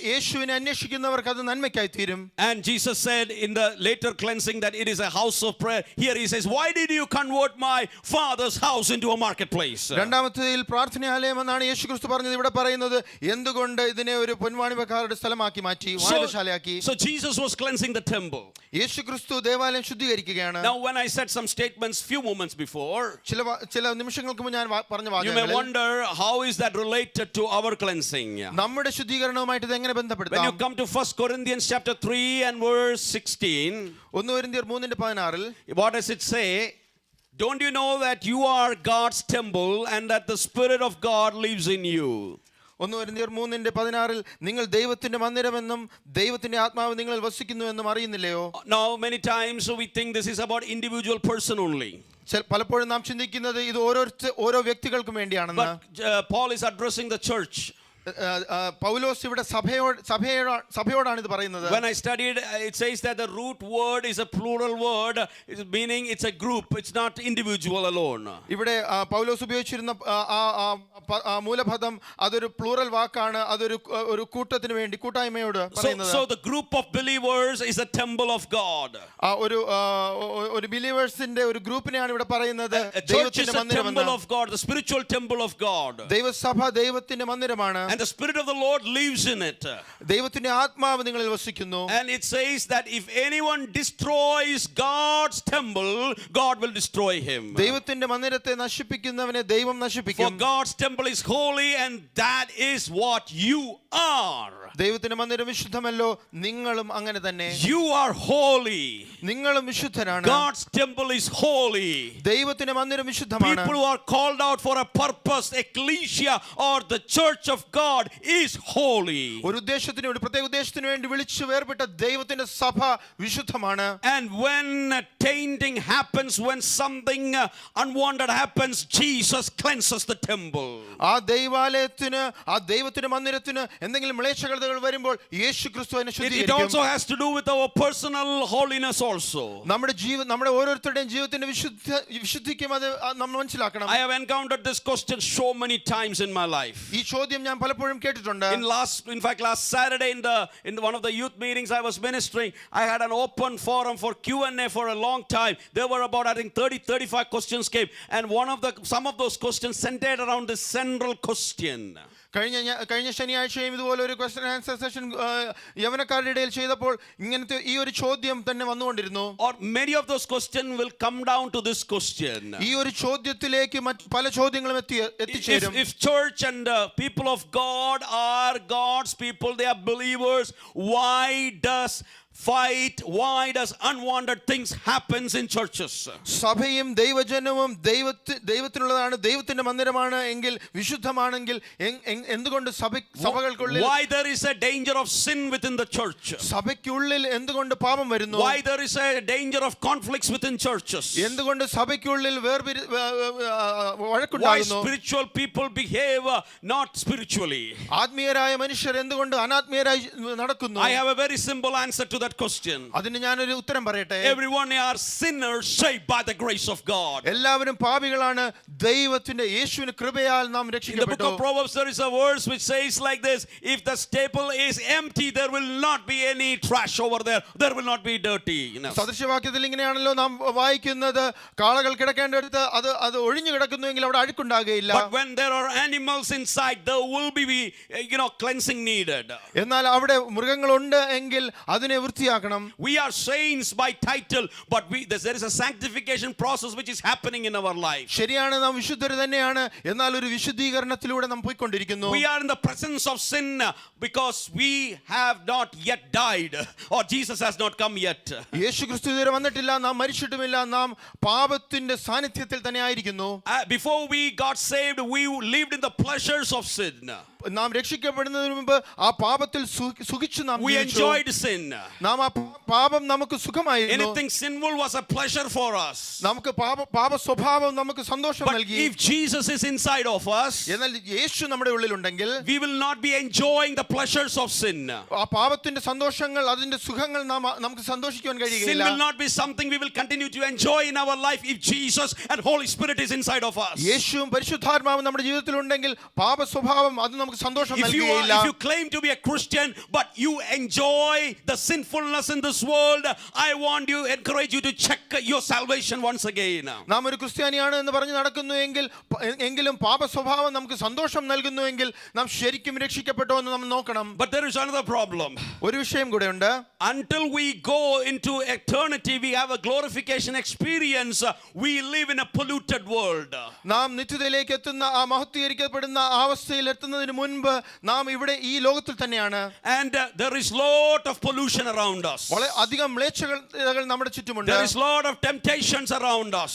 യേശുവിനെ അന്വേഷിക്കുന്നവർക്ക് അത് നന്മയ്ക്കായി തീരും.
And Jesus said in the later cleansing that it is a house of prayer. Here He says, why did you convert my Father's house into a marketplace?
രണ്ടാമത്തേതിൽ പ്രാർത്ഥനാലയം എന്നാണ് യേശുക്രിസ്തു പറഞ്ഞത്. ഇവിടെ പറയുന്നത് എന്തുകൊണ്ട് ഇതിനെ ഒരു പൊൻവാണിഭക്കാരുടെ സ്ഥലമാക്കി മാറ്റി, വാണിഭശാലയാക്കി.
So Jesus was cleansing the temple.
യേശുക്രിസ്തു ദേവാലയം ശുദ്ധീകരിക്കുകയാണ്.
Now when I said some statements few moments before,
ചില നിമിഷങ്ങൾക്ക് മുമ്പ് ഞാൻ പറഞ്ഞ വാക്കുകൾ,
you may wonder how is that related to our cleansing.
നമ്മുടെ ശുദ്ധീകരണവുമായിട്ട് ഇത് എങ്ങനെ ബന്ധപ്പെടുത്താം?
When you come to 1 Corinthians chapter 3 and verse 16,
1 കൊരിന്ത്യർ 3:16,
what does it say? Don't you know that you are God's temple and that the Spirit of God lives in you?
1 കൊരിന്ത്യർ 3:16 നിങ്ങൾ ദൈവത്തിന്റെ മന്ദിരമെന്നും ദൈവത്തിന്റെ ആത്മാവ് നിങ്ങളിൽ വസിക്കുന്നുവെന്നും അറിയുന്നില്ലയോ?
Now many times we think this is about individual person only.
പലപ്പോഴും നാം ചിന്തിക്കുന്നത് ഇത് ഓരോ വ്യക്തികൾക്കും വേണ്ടിയാണെന്ന്.
But Paul is addressing the church.
പൗലോസ് ഇവിടെ സഭയോടാണ് ഇത് പറയുന്നത്.
When I studied, it says that the root word is a plural word, meaning it's a group, it's not individual alone.
ഇവിടെ പൗലോസ് ഉപയോഗിച്ചിരുന്ന മൂലപദം അതൊരു പ്ലൂറൽ വാക്കാണ്. അതൊരു കൂട്ടത്തിന് വേണ്ടി, കൂട്ടായ്മയോട് പറയുന്നത്.
So the group of believers is a temple of God.
ഒരു ബിലീവേഴ്സിന്റെ ഒരു ഗ്രൂപ്പിനെയാണ് ഇവിടെ പറയുന്നത്.
ദൈവത്തിന്റെ മന്ദിരമെന്ന്. Temple of God, the spiritual temple of God.
ദൈവസഭ ദൈവത്തിന്റെ മന്ദിരമാണ്.
And the Spirit of the Lord lives in it.
ദൈവത്തിന്റെ ആത്മാവ് നിങ്ങളിൽ വസിക്കുന്നു.
And it says that if anyone destroys God's temple, God will destroy him.
ദൈവത്തിന്റെ മന്ദിരത്തെ നശിപ്പിക്കുന്നവനെ ദൈവം നശിപ്പിക്കും.
For God's temple temple is holy, and that is what you are.
ദൈവത്തിന്റെ മന്ദിരം വിശുദ്ധമല്ലോ, നിങ്ങളും അങ്ങനെ തന്നെ.
You are holy.
നിങ്ങളും വിശുദ്ധരാണ്.
God's temple is holy.
ദൈവത്തിന്റെ മന്ദിരം വിശുദ്ധമാണ്.
People who are called out for a purpose, ecclesia or the church of God is holy.
ഒരു ഉദ്ദേശത്തിന്, ഒരു പ്രത്യേക ഉദ്ദേശത്തിന് വേണ്ടി വിളിച്ചു വേർപെട്ട ദൈവത്തിന്റെ സഭ വിശുദ്ധമാണ്.
And when tainting happens, when something unwanted happens, Jesus cleanses the temple.
ആ ദൈവാലയത്തിന്, ആ ദൈവത്തിന്റെ മന്ദിരത്തിന് എന്തെങ്കിലും മ്ലേച്ഛതകൾ വരുമ്പോൾ യേശു ക്രിസ്തു അതിനെ
It
ശുദ്ധീകരിക്കും.
also has to do with our personal holiness also.
നമ്മുടെ ഓരോരുത്തരുടെയും ജീവിതത്തിന്റെ വിശുദ്ധിക്കും അത് നമ്മൾ മനസ്സിലാക്കണം.
I have encountered this question so many times in my life.
ഈ ചോദ്യം ഞാൻ പലപ്പോഴും കേട്ടിട്ടുണ്ട്.
In fact last Saturday in one of the youth meetings I was ministering, I had an open forum for Q&A for a long time. There were about, I think, 35 questions came, and some of those questions centered around this central question.
കഴിഞ്ഞ ശനിയാഴ്ചയും ഇതുപോലെ ഒരു question answer session യവനക്കാരുടെ ഇടയിൽ ചെയ്തപ്പോൾ ഇങ്ങനത്തെ ഈ ഒരു ചോദ്യം തന്നെ വന്നുകൊണ്ടിരുന്നു.
Or many of those questions will come down to this question.
ഈ ഒരു ചോദ്യത്തിലേക്ക് പല ചോദ്യങ്ങളും എത്തിച്ചേരും.
If church and people of God are God's people, they are believers, why does unwanted things happens in churches?
സഭയും ദൈവജനവും ദൈവത്തിനുള്ളതാണ്, ദൈവത്തിന്റെ മന്ദിരമാണ് എങ്കിൽ, വിശുദ്ധമാണെങ്കിൽ എന്തുകൊണ്ട് സഭകൾക്കുള്ളിൽ
why there is a danger of sin within the church?
സഭയ്ക്കുള്ളിൽ എന്തുകൊണ്ട് പാപം വരുന്നു?
Why there is a danger of conflicts within churches?
എന്തുകൊണ്ട് സഭയ്ക്കുള്ളിൽ
Why
വഴക്കുണ്ടാകുന്നു?
spiritual people behave not spiritually?
ആത്മീയരായ മനുഷ്യർ എന്തുകൊണ്ട് അനാത്മീയരായി നടക്കുന്നു?
I have a very simple answer to that question.
അതിന് ഞാനൊരു ഉത്തരം പറയട്ടെ.
Everyone are sinners saved by the grace of God.
എല്ലാവരും പാപികളാണ്, ദൈവത്തിന്റെ യേശുവിന്റെ കൃപയാൽ നാം
In the book
രക്ഷിക്കപ്പെട്ടു.
of Proverbs there is a verse which says like this: if the stable is empty, there will not be any trash over there. There will not be dirty.
സദൃശവാക്യത്തിൽ ഇങ്ങനെയാണല്ലോ നാം വായിക്കുന്നത്, കാളകൾ കിടക്കേണ്ടടുത്ത് അത് ഒഴിഞ്ഞു കിടക്കുന്നുവെങ്കിൽ അവിടെ അഴുക്കുണ്ടാകുകയില്ല.
But when there are animals inside, there will be cleansing needed.
എന്നാൽ അവിടെ മൃഗങ്ങളുണ്ട് എങ്കിൽ അതിനെ വൃത്തിയാക്കണം.
We are saints by title, but there is a sanctification process which is happening in our life.
ശരിയാണ്, നാം വിശുദ്ധർ തന്നെയാണ്, എന്നാൽ ഒരു വിശുദ്ധീകരണത്തിലൂടെ നാം പോയിക്കൊണ്ടിരിക്കുന്നു.
We are in the presence of sin because we have not yet died, or Jesus has not come yet.
യേശു ക്രിസ്തു ഇതുവരെ വന്നിട്ടില്ല, നാം മരിച്ചിട്ടുമില്ല, നാം പാപത്തിന്റെ സാന്നിധ്യത്തിൽ തന്നെ ആയിരിക്കുന്നു.
Before we got saved, we lived in the pleasures of sin.
നാം രക്ഷിക്കപ്പെടുന്നതിന് മുമ്പ് ആ പാപത്തിൽ സുഖിച്ചു നാം
We
ജീവിച്ചു.
enjoyed sin.
നാം ആ പാപം നമുക്ക് സുഖമായിരുന്നു.
Anything sinful was a pleasure for us.
നമുക്ക് പാപ സ്വഭാവം നമുക്ക് സന്തോഷം
But
നൽകി.
if Jesus is inside of us,
എന്നാൽ യേശു നമ്മുടെ ഉള്ളിലുണ്ടെങ്കിൽ
we will not be enjoying the pleasures of sin.
ആ പാപത്തിന്റെ സന്തോഷങ്ങൾ, അതിന്റെ സുഖങ്ങൾ നമുക്ക് സന്തോഷിക്കാൻ
Sin
കഴിയുകയില്ല.
will not be something we will continue to enjoy in our life if Jesus and Holy Spirit is inside of us.
യേശുവും പരിശുദ്ധാത്മാവും നമ്മുടെ ജീവിതത്തിൽ ഉണ്ടെങ്കിൽ പാപ സ്വഭാവം അത് നമുക്ക് സന്തോഷം
If
നൽകുകയില്ല.
you claim to be a Christian but you enjoy the sinfulness in this world, I want to encourage you to check your salvation once again.
നാം ഒരു ക്രിസ്ത്യാനിയാണ് എന്ന് പറഞ്ഞ് നടക്കുന്നു എങ്കിലും പാപ സ്വഭാവം നമുക്ക് സന്തോഷം നൽകുന്നുവെങ്കിൽ നാം ശരിക്കും രക്ഷിക്കപ്പെട്ടോ എന്ന് നാം നോക്കണം.
But there is another problem.
ഒരു വിഷയം കൂടെ ഉണ്ട്.
Until we go into eternity, we have a glorification experience. We live in a polluted world.
നാം നിത്യതയിലേക്ക് എത്തുന്ന ആ മഹത്വീകരിക്കപ്പെടുന്ന അവസ്ഥയിൽ എത്തുന്നതിന് മുൻപ് നാം ഇവിടെ ഈ ലോകത്തിൽ തന്നെയാണ്.
And there is lot of pollution around us.
വളരെ അധികം മ്ലേച്ഛതകൾ നമ്മുടെ ചുറ്റുമുണ്ട്.
There is lot of temptations around us.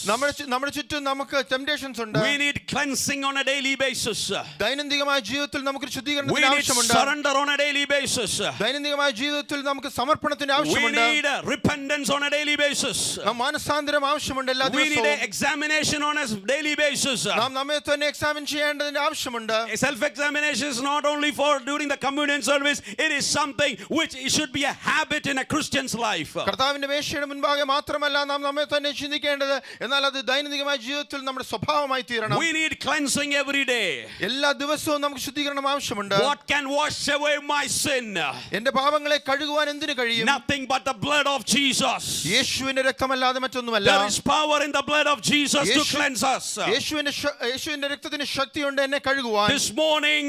നമ്മുടെ ചുറ്റും നമുക്ക് ടെംപ്റ്റേഷൻസ് ഉണ്ട്.
We need cleansing on a daily basis.
ദൈനംദിനമായ ജീവിതത്തിൽ നമുക്ക് ശുദ്ധീകരണത്തിന്റെ
We need
ആവശ്യമുണ്ട്.
surrender on a daily basis.
ദൈനംദിനമായ ജീവിതത്തിൽ നമുക്ക് സമർപ്പണത്തിന്റെ
We
ആവശ്യമുണ്ട്.
need repentance on a daily basis.
മാനസാന്തരം ആവശ്യമുണ്ട് എല്ലാ
We need
ദിവസവും.
an examination on a daily basis.
നാം നമ്മെ തന്നെ എക്സാമിൻ ചെയ്യേണ്ടതിന്റെ ആവശ്യമുണ്ട്.
Self-examination is not only for during the communion service. It is something which should be a habit in a Christian's life.
കർത്താവിന്റെ മേശയുടെ മുൻപാകെ മാത്രമല്ല നാം നമ്മെ തന്നെ ചിന്തിക്കേണ്ടത്, എന്നാൽ അത് ദൈനംദിനമായ ജീവിതത്തിൽ നമ്മുടെ സ്വഭാവമായി തീരണം.
We need cleansing every day.
എല്ലാ ദിവസവും നമുക്ക് ശുദ്ധീകരണം ആവശ്യമുണ്ട്.
What can wash away my sin?
എന്റെ പാപങ്ങളെ കഴുകുവാൻ എന്തിനു കഴിയും?
Nothing but the blood of Jesus.
യേശുവിന്റെ രക്തമല്ലാതെ മറ്റൊന്നുമല്ല.
There is power in the blood of Jesus to cleanse us.
യേശുവിന്റെ രക്തത്തിന് ശക്തിയുണ്ട് എന്നെ കഴുകുവാൻ.
This morning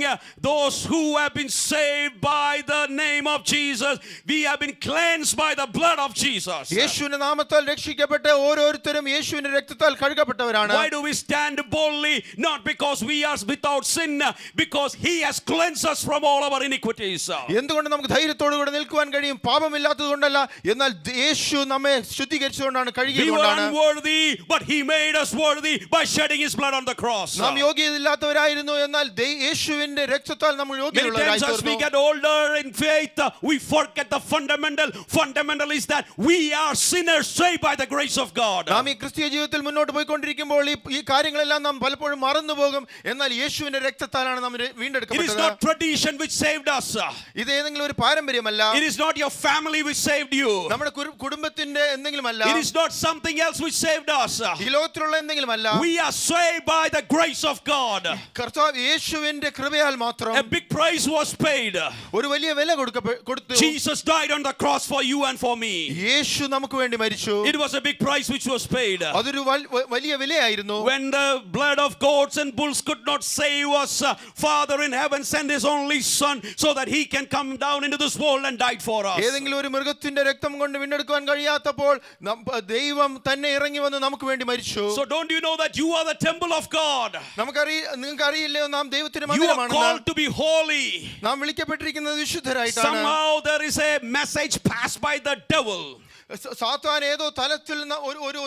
those who have been saved by the name of Jesus, we have been cleansed by the blood of Jesus.
യേശുവിന്റെ നാമത്താൽ രക്ഷിക്കപ്പെട്ട ഓരോരുത്തരും യേശുവിന്റെ രക്തത്താൽ കഴുകപ്പെട്ടവരാണ്.
Why do we stand boldly? Not because we are without sin, because he has cleansed us from all our iniquities.
എന്തുകൊണ്ട് നമുക്ക് ധൈര്യത്തോടു കൂടെ നിൽക്കുവാൻ കഴിയും? പാപമില്ലാത്തതുകൊണ്ടല്ല, എന്നാൽ യേശു നമ്മെ ശുദ്ധീകരിച്ചുകൊണ്ടാണ്,
We were
കഴുകിയതുകൊണ്ടാണ്.
unworthy, but he made us worthy by shedding his blood on the cross.
നാം യോഗ്യതയില്ലാത്തവരായിരുന്നു, എന്നാൽ യേശുവിന്റെ രക്തത്താൽ നമ്മൾ
Many
യോഗ്യതയുള്ളവരായി
times as we
തീർന്നു.
get older in faith, we forget the fundamental. Fundamental is that we are sinners saved by the grace of God.
നാം ഈ ക്രിസ്തീയ ജീവിതത്തിൽ മുന്നോട്ട് പോയിക്കൊണ്ടിരിക്കുമ്പോൾ ഈ കാര്യങ്ങളെല്ലാം നാം പലപ്പോഴും മറന്നു പോകും. എന്നാൽ യേശുവിന്റെ രക്തത്താലാണ് നാം
It is
വീണ്ടെടുക്കപ്പെട്ടത്.
not tradition which saved us.
ഇത് ഏതെങ്കിലും ഒരു പാരമ്പര്യമല്ല.
It is not your family which saved you.
നമ്മുടെ കുടുംബത്തിന്റെ എന്തെങ്കിലുമല്ല.
It is not something else which saved us.
ഈ ലോകത്തിലുള്ള എന്തെങ്കിലുമല്ല.
We are saved by the grace of God.
കർത്താവ് യേശുവിന്റെ കൃപയാൽ മാത്രം.
A big price was paid.
ഒരു വലിയ വില കൊടുത്തു.
Jesus died on the cross for you and for me.
യേശു നമുക്ക് വേണ്ടി മരിച്ചു.
It was a big price which was paid.
അതൊരു വലിയ വിലയായിരുന്നു.
When the blood of goats and bulls could not save us, Father in heaven sent his only son so that he can come down into this world and died for us.
ഏതെങ്കിലും ഒരു മൃഗത്തിന്റെ രക്തം കൊണ്ട് വീണ്ടെടുക്കുവാൻ കഴിയാത്തപ്പോൾ ദൈവം തന്നെ ഇറങ്ങി വന്ന് നമുക്ക് വേണ്ടി മരിച്ചു.
So don't you know that you are the temple of God?
നിങ്ങൾക്ക് അറിയില്ലയോ നാം ദൈവത്തിന്റെ
You are
മന്ദിരമാണ്.
called to be holy.
നാം വിളിക്കപ്പെട്ടിരിക്കുന്നത് വിശുദ്ധരായിട്ടാണ്.
Somehow there is a message passed by the devil.
സാത്താൻ ഏതോ തലത്തിൽ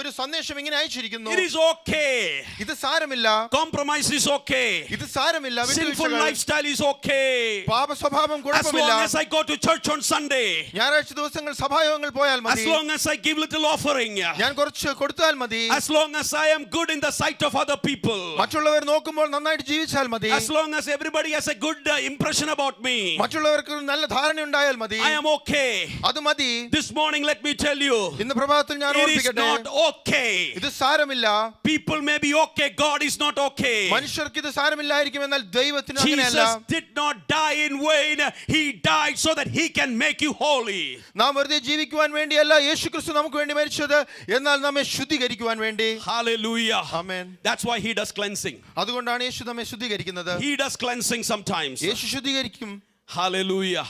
ഒരു സന്ദേശം ഇങ്ങനെ അയച്ചിരിക്കുന്നു.
It is okay.
ഇത് സാരമില്ല.
Compromise is okay.
ഇത് സാരമില്ല.
Sinful lifestyle is okay.
പാപ സ്വഭാവം
As
കുഴപ്പമില്ല.
long as I go to church on Sunday.
ഞായറാഴ്ച ദിവസങ്ങൾ സഭായോഗങ്ങൾ പോയാൽ
As
മതി.
long as I give little offering.
ഞാൻ കുറച്ച് കൊടുത്താൽ മതി.
As long as I am good in the sight of other people.
മറ്റുള്ളവർ നോക്കുമ്പോൾ നന്നായിട്ട് ജീവിച്ചാൽ മതി.
As long as everybody has a good impression about me.
മറ്റുള്ളവർക്ക് നല്ല ധാരണ ഉണ്ടായാൽ മതി.
I am okay.
അത് മതി.
This morning let me tell you.
ഇന്ന് പ്രഭാതത്തിൽ ഞാൻ
It is
ഓർമ്മിക്കട്ടെ.
not okay.
ഇത് സാരമില്ല.
People may be okay. God is not okay.
മനുഷ്യർക്ക് ഇത് സാരമില്ലായിരിക്കും, എന്നാൽ ദൈവത്തിന് അങ്ങനെയല്ല.
Jesus did not die in vain. He died so that he can make you holy.
നാം വെറുതെ ജീവിക്കുവാൻ വേണ്ടിയല്ല യേശുക്രിസ്തു നമുക്ക് വേണ്ടി മരിച്ചത്, എന്നാൽ നമ്മെ ശുദ്ധീകരിക്കുവാൻ വേണ്ടി.
Hallelujah.
Amen.
That's why he does cleansing.
അതുകൊണ്ടാണ് യേശു നമ്മെ ശുദ്ധീകരിക്കുന്നത്.
He does cleansing sometimes.
Yeshu ശുദ്ധീകരിക്കും.
Hallelujah.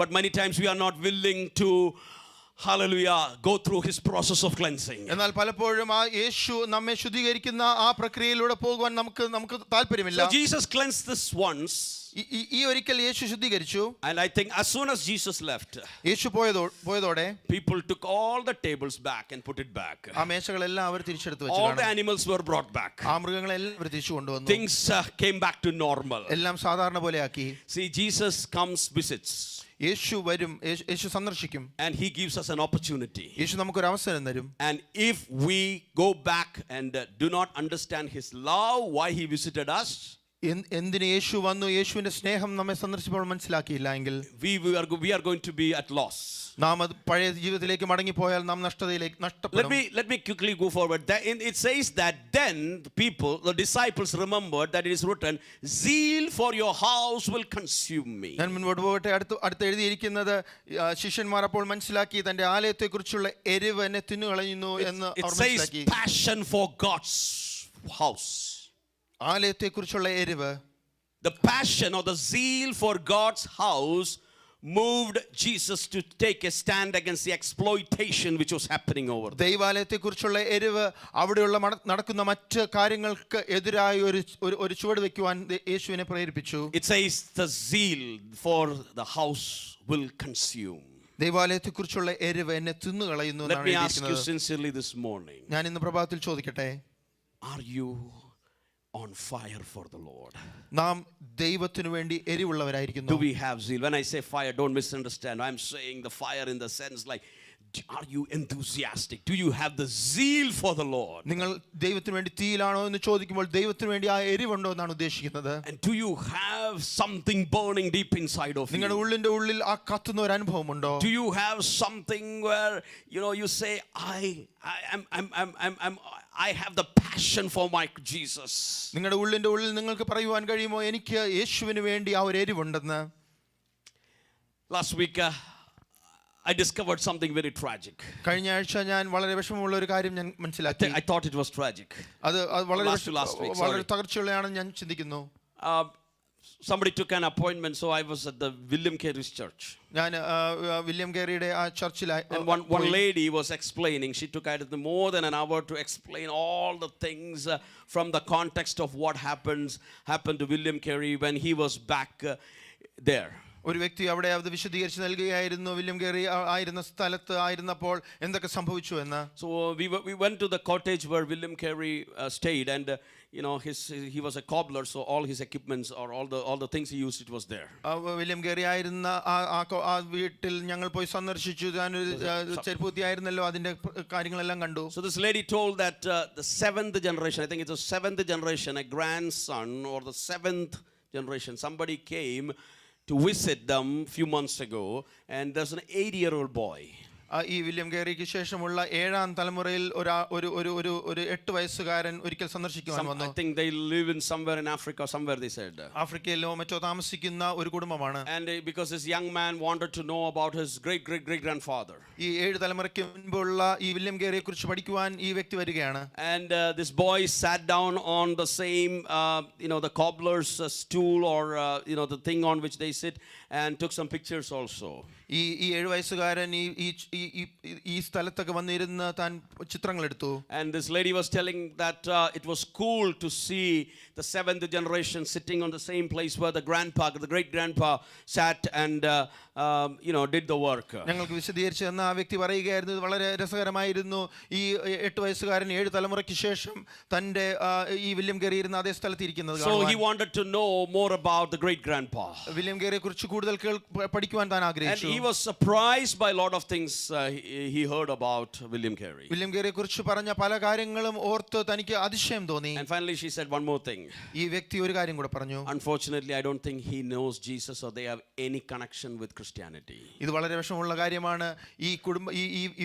But many times we are not willing to, hallelujah, go through his process of cleansing.
എന്നാൽ പലപ്പോഴും ആ യേശു നമ്മെ ശുദ്ധീകരിക്കുന്ന ആ പ്രക്രിയയിലൂടെ പോകുവാൻ നമുക്ക് താല്പര്യമില്ല.
So Jesus cleansed this once.
ഈ ഒരിക്കൽ യേശു ശുദ്ധീകരിച്ചു.
And I think as soon as Jesus left,
Yeshu പോയതോടെ
people took all the tables back and put it back.
ആ മേശകളെല്ലാം അവർ തിരിച്ചെടുത്ത് വെച്ചു.
All the animals were brought back.
ആ മൃഗങ്ങളെല്ലാം അവർ തിരിച്ചു കൊണ്ടുവന്നു.
Things came back to normal.
എല്ലാം സാധാരണ പോലെയാക്കി.
See, Jesus comes, visits.
യേശു വരും, യേശു സന്ദർശിക്കും.
And he gives us an opportunity.
യേശു നമുക്കൊരു അവസരം തരും.
And if we go back and do not understand his love, why he visited us,
എന്തിന് യേശു വന്നു, യേശുവിന്റെ സ്നേഹം നമ്മെ സന്ദർശിച്ചപ്പോൾ മനസ്സിലാക്കിയില്ല എങ്കിൽ
we are going to be at loss.
നാം അത് പഴയ ജീവിതത്തിലേക്ക് മടങ്ങിപ്പോയാൽ നാം നഷ്ടപ്പെടും.
Let me quickly go forward. It says that then the disciples remembered that it is written, zeal for your house will consume me.
ഞാൻ മുൻപോട്ട് പോകട്ടെ. അടുത്ത് എഴുതിയിരിക്കുന്നത് ശിഷ്യന്മാർ അപ്പോൾ മനസ്സിലാക്കി തന്റെ ആലയത്തെക്കുറിച്ചുള്ള എരിവ് എന്നെ തിന്നുകളയുന്നു എന്ന് അവർ മനസ്സിലാക്കി.
It says passion for God's house.
ആലയത്തെക്കുറിച്ചുള്ള എരിവ്,
the passion or the zeal for God's house moved Jesus to take a stand against the exploitation which was happening over there.
ദൈവാലയത്തെക്കുറിച്ചുള്ള എരിവ് അവിടെയുള്ള നടക്കുന്ന മറ്റ് കാര്യങ്ങൾക്ക് എതിരായി ഒരു ചുവട് വെക്കുവാൻ യേശുവിനെ പ്രേരിപ്പിച്ചു.
It says the zeal for the house will consume.
ദൈവാലയത്തെക്കുറിച്ചുള്ള എരിവ് എന്നെ തിന്നുകളയുന്നു എന്നാണ്
എഴുതിയിരിക്കുന്നത്. Let me ask you
എഴുതിയിരിക്കുന്നത്.
sincerely this morning.
ഞാൻ ഇന്ന് പ്രഭാതത്തിൽ ചോദിക്കട്ടെ,
Are you on fire for the Lord?
നാം ദൈവത്തിനു വേണ്ടി എരിവുള്ളവരായിരിക്കുന്നു.
Do we have zeal? When I say fire, don't misunderstand. I'm saying the fire in the sense like, are you enthusiastic? Do you have the zeal for the Lord?
നിങ്ങൾ ദൈവത്തിനു വേണ്ടി തീയിലാണോ എന്ന് ചോദിക്കുമ്പോൾ ദൈവത്തിനു വേണ്ടി ആ എരിവുണ്ടോ എന്നാണ് ഉദ്ദേശിക്കുന്നത്.
And do you have something burning deep inside of you?
നിങ്ങളുടെ ഉള്ളിന്റെ ഉള്ളിൽ ആ കത്തുന്ന ഒരു അനുഭവമുണ്ടോ?
Do you have something where you say, I have the passion for my Jesus?
നിങ്ങളുടെ ഉള്ളിന്റെ ഉള്ളിൽ നിങ്ങൾക്ക് പറയുവാൻ കഴിയുമോ, എനിക്ക് യേശുവിന് വേണ്ടി ആ ഒരു എരിവുണ്ടെന്ന്?
Last week I discovered something very tragic.
കഴിഞ്ഞ ആഴ്ച ഞാൻ വളരെ വിഷമമുള്ള ഒരു കാര്യം ഞാൻ മനസ്സിലാക്കി.
I thought it was tragic.
അത് വളരെ
Last week,
വളരെ തകർച്ചയുള്ളതാണെന്ന് ഞാൻ ചിന്തിക്കുന്നു.
somebody took an appointment, so I was at the William Carey's church.
ഞാൻ വില്യം കേറിയുടെ ആ ചർച്ചിലായി.
And one lady was explaining. She took more than an hour to explain all the things from the context of what happened to William Carey when he was back there.
ഒരു വ്യക്തി അവിടെ അത് വിശദീകരിച്ച് നൽകുകയായിരുന്നു William കേറി ആയിരുന്ന സ്ഥലത്ത് ആയിരുന്നപ്പോൾ എന്തൊക്കെ സംഭവിച്ചു എന്ന്.
So we went to the cottage where William Carey stayed, and he was a cobbler, so all his equipments or all the things he used, it was there.
William കേറി ആയിരുന്ന ആ വീട്ടിൽ ഞങ്ങൾ പോയി സന്ദർശിച്ചു. ഞാനൊരു ചെരുപ്പൂത്തിയായിരുന്നല്ലോ, അതിന്റെ കാര്യങ്ങളെല്ലാം കണ്ടു.
So this lady told that the seventh generation, I think it's the seventh generation, a grandson or the seventh generation, somebody came to visit them few months ago, and there's an 8-year-old boy.
ഈ William കേറിക്ക് ശേഷമുള്ള 7ാം തലമുറയിൽ ഒരു 8 വയസ്സുകാരൻ ഒരിക്കൽ സന്ദർശിക്കുവാൻ വന്നു.
I think they live in somewhere in Africa, somewhere they said.
ആഫ്രിക്കയിലോ മറ്റോ താമസിക്കുന്ന ഒരു കുടുംബമാണ്.
And because this young man wanted to know about his great grandfather.
ഈ 7 തലമുറയ്ക്ക് മുൻപുള്ള ഈ വില്യം കേറിയെ കുറിച്ച് പഠിക്കുവാൻ ഈ വ്യക്തി വരികയാണ്.
And this boy sat down on the same the cobbler's stool, or the thing on which they sit, and took some pictures also.
ഈ 7 വയസ്സുകാരൻ ഈ സ്ഥലത്തൊക്കെ വന്നിരുന്ന് താൻ ചിത്രങ്ങൾ എടുത്തു.
And this lady was telling that it was cool to see the 7th generation sitting on the same place where the great grandpa sat and did the work.
ഞങ്ങൾക്ക് വിശദീകരിച്ചു തന്ന ആ വ്യക്തി പറയുകയായിരുന്നു, ഇത് വളരെ രസകരമായിരുന്നു. ഈ 8 വയസ്സുകാരൻ 7 തലമുറയ്ക്ക് ശേഷം തന്റെ ഈ വില്യം കേറി ഇരുന്ന അതേ സ്ഥലത്ത് ഇരിക്കുന്നത്.
So he wanted to know more about the great grandpa.
William കേറിയെ കുറിച്ച് കൂടുതൽ പഠിക്കുവാൻ താൻ ആഗ്രഹിച്ചു.
And he was surprised by a lot of things he heard about William Carey.
William കേറിയെ കുറിച്ച് പറഞ്ഞ പല കാര്യങ്ങളും ഓർത്ത് തനിക്ക് അതിശയം തോന്നി.
And finally she said one more thing.
ഈ വ്യക്തി ഒരു കാര്യം കൂടെ പറഞ്ഞു.
Unfortunately, I don't think he knows Jesus or they have any connection with Christianity.
ഇത് വളരെ വിഷമമുള്ള കാര്യമാണ്.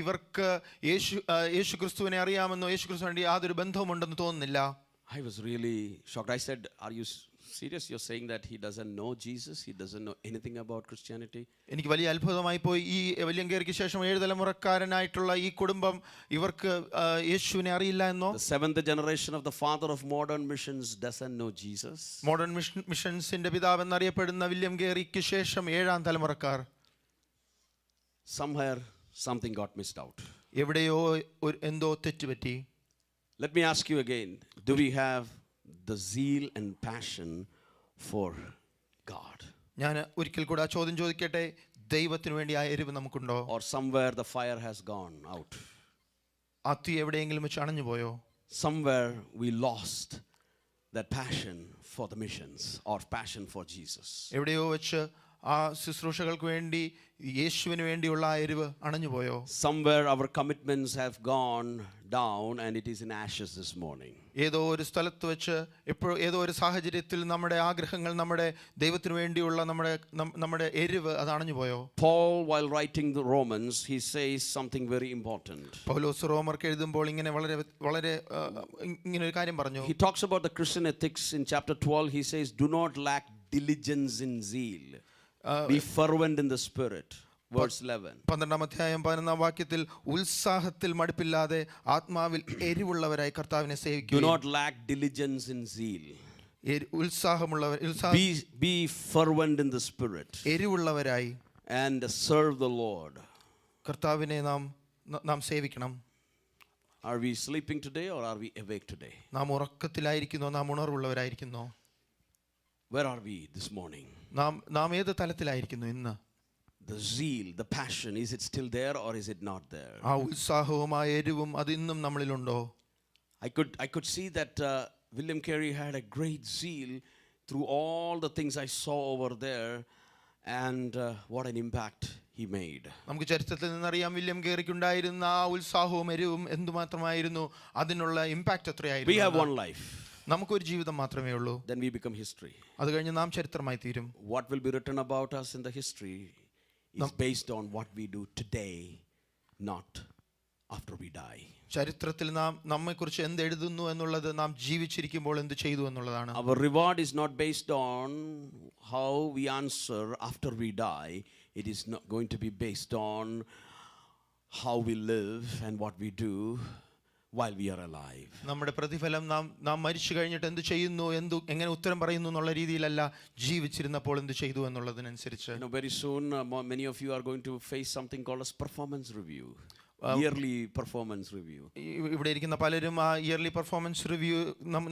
ഇവർക്ക് യേശു ക്രിസ്തുവിനെ അറിയാമെന്നോ യേശു ക്രിസ്തുവിന്റെ യാതൊരു ബന്ധവുമുണ്ടെന്ന് തോന്നുന്നില്ല.
I was really shocked. I said, are you serious? You're saying that he doesn't know Jesus? He doesn't know anything about Christianity?
എനിക്ക് വലിയ അത്ഭുതമായി പോയി. ഈ വില്യം കേറിക്ക് ശേഷം 7 തലമുറക്കാരനായിട്ടുള്ള ഈ കുടുംബം ഇവർക്ക് യേശുവിനെ അറിയില്ല എന്നോ?
The 7th generation of the father of modern missions doesn't know Jesus.
Modern മിഷൻസിന്റെ പിതാവ് എന്നറിയപ്പെടുന്ന വില്യം കേറിക്ക് ശേഷം 7ാം തലമുറക്കാർ.
Somewhere something got missed out.
എവിടെയോ എന്തോ തെറ്റുപറ്റി.
Let me ask you again, do we have the zeal and passion for God?
ഞാൻ ഒരിക്കൽ കൂടെ ആ ചോദ്യം ചോദിക്കട്ടെ, ദൈവത്തിന് വേണ്ടി ആ എരിവ് നമുക്കുണ്ടോ?
Or somewhere the fire has gone out?
ആ തീ എവിടെയെങ്കിലും വെച്ച് അണഞ്ഞു പോയോ?
Somewhere we lost that passion for the missions or passion for Jesus.
എവിടെയോ വെച്ച് ആ ശുശ്രൂഷകൾക്ക് വേണ്ടി യേശുവിന് വേണ്ടിയുള്ള ആ എരിവ് അണഞ്ഞു പോയോ?
Somewhere our commitments have gone down and it is in ashes this morning.
ഏതോ ഒരു സ്ഥലത്ത് വെച്ച് ഏതോ ഒരു സാഹചര്യത്തിൽ നമ്മുടെ ആഗ്രഹങ്ങൾ, നമ്മുടെ ദൈവത്തിന് വേണ്ടിയുള്ള നമ്മുടെ എരിവ് അത് അണഞ്ഞു പോയോ?
Paul, while writing the Romans, he says something very important.
പൗലോസ് റോമർക്ക് എഴുതുമ്പോൾ ഇങ്ങനെ വളരെ ഇങ്ങനെ ഒരു കാര്യം പറഞ്ഞു.
He talks about the Christian ethics in chapter 12. He says, do not lack diligence in zeal. Be fervent in the spirit. Verse 11.
12-ാം അധ്യായം 11-ാം വാക്യത്തിൽ ഉത്സാഹത്തിൽ മടുപ്പില്ലാതെ ആത്മാവിൽ എരിവുള്ളവരായി കർത്താവിനെ സേവിക്കുക.
Do not lack diligence in zeal. Be fervent in the spirit.
എരിവുള്ളവരായി
and serve the Lord.
കർത്താവിനെ നാം സേവിക്കണം.
Are we sleeping today or are we awake today?
നാം ഉറക്കത്തിലായിരിക്കുന്നോ നാം ഉണർവുള്ളവരായിരിക്കുന്നോ?
Where are we this morning?
നാം ഏത് തലത്തിലായിരിക്കുന്നു ഇന്ന്?
The zeal, the passion, is it still there or is it not there?
ആ ഉത്സാഹവും ആ എരിവും അത് ഇന്നും നമ്മളിലുണ്ടോ?
I could see that William Carey had a great zeal through all the things I saw over there, and what an impact he made.
നമുക്ക് ചരിത്രത്തിൽ നിന്നറിയാം William കേറിക്ക് ഉണ്ടായിരുന്ന ആ ഉത്സാഹവും എരിവും എന്തുമാത്രമായിരുന്നു, അതിനുള്ള ഇമ്പാക്റ്റ് എത്രയായിരുന്നു.
We have one life.
നമുക്കൊരു ജീവിതം മാത്രമേ ഉള്ളൂ.
Then we become history.
അത് കഴിഞ്ഞ് നാം ചരിത്രമായി തീരും.
What will be written about us in the history is based on what we do today, not after we die.
ചരിത്രത്തിൽ നാം നമ്മെക്കുറിച്ച് എന്ത് എഴുതുന്നു എന്നുള്ളത് നാം ജീവിച്ചിരിക്കുമ്പോൾ എന്ത് ചെയ്തു എന്നുള്ളതാണ്.
Our reward is not based on how we answer after we die. It is not going to be based on how we live and what we do, while we are alive.
നമ്മുടെ പ്രതിഫലം നാം മരിച്ചു കഴിഞ്ഞിട്ട് എന്ത് ചെയ്യുന്നു, എങ്ങനെ ഉത്തരം പറയുന്നു എന്നുള്ള രീതിയിലല്ല, ജീവിച്ചിരുന്നപ്പോൾ എന്ത് ചെയ്തു എന്നുള്ളതിനനുസരിച്ച്.
Very soon many of you are going to face something called as performance review. Yearly performance review.
ഇവിടെ ഇരിക്കുന്ന പലരും ആ ഇയർലി പെർഫോമൻസ് റിവ്യൂ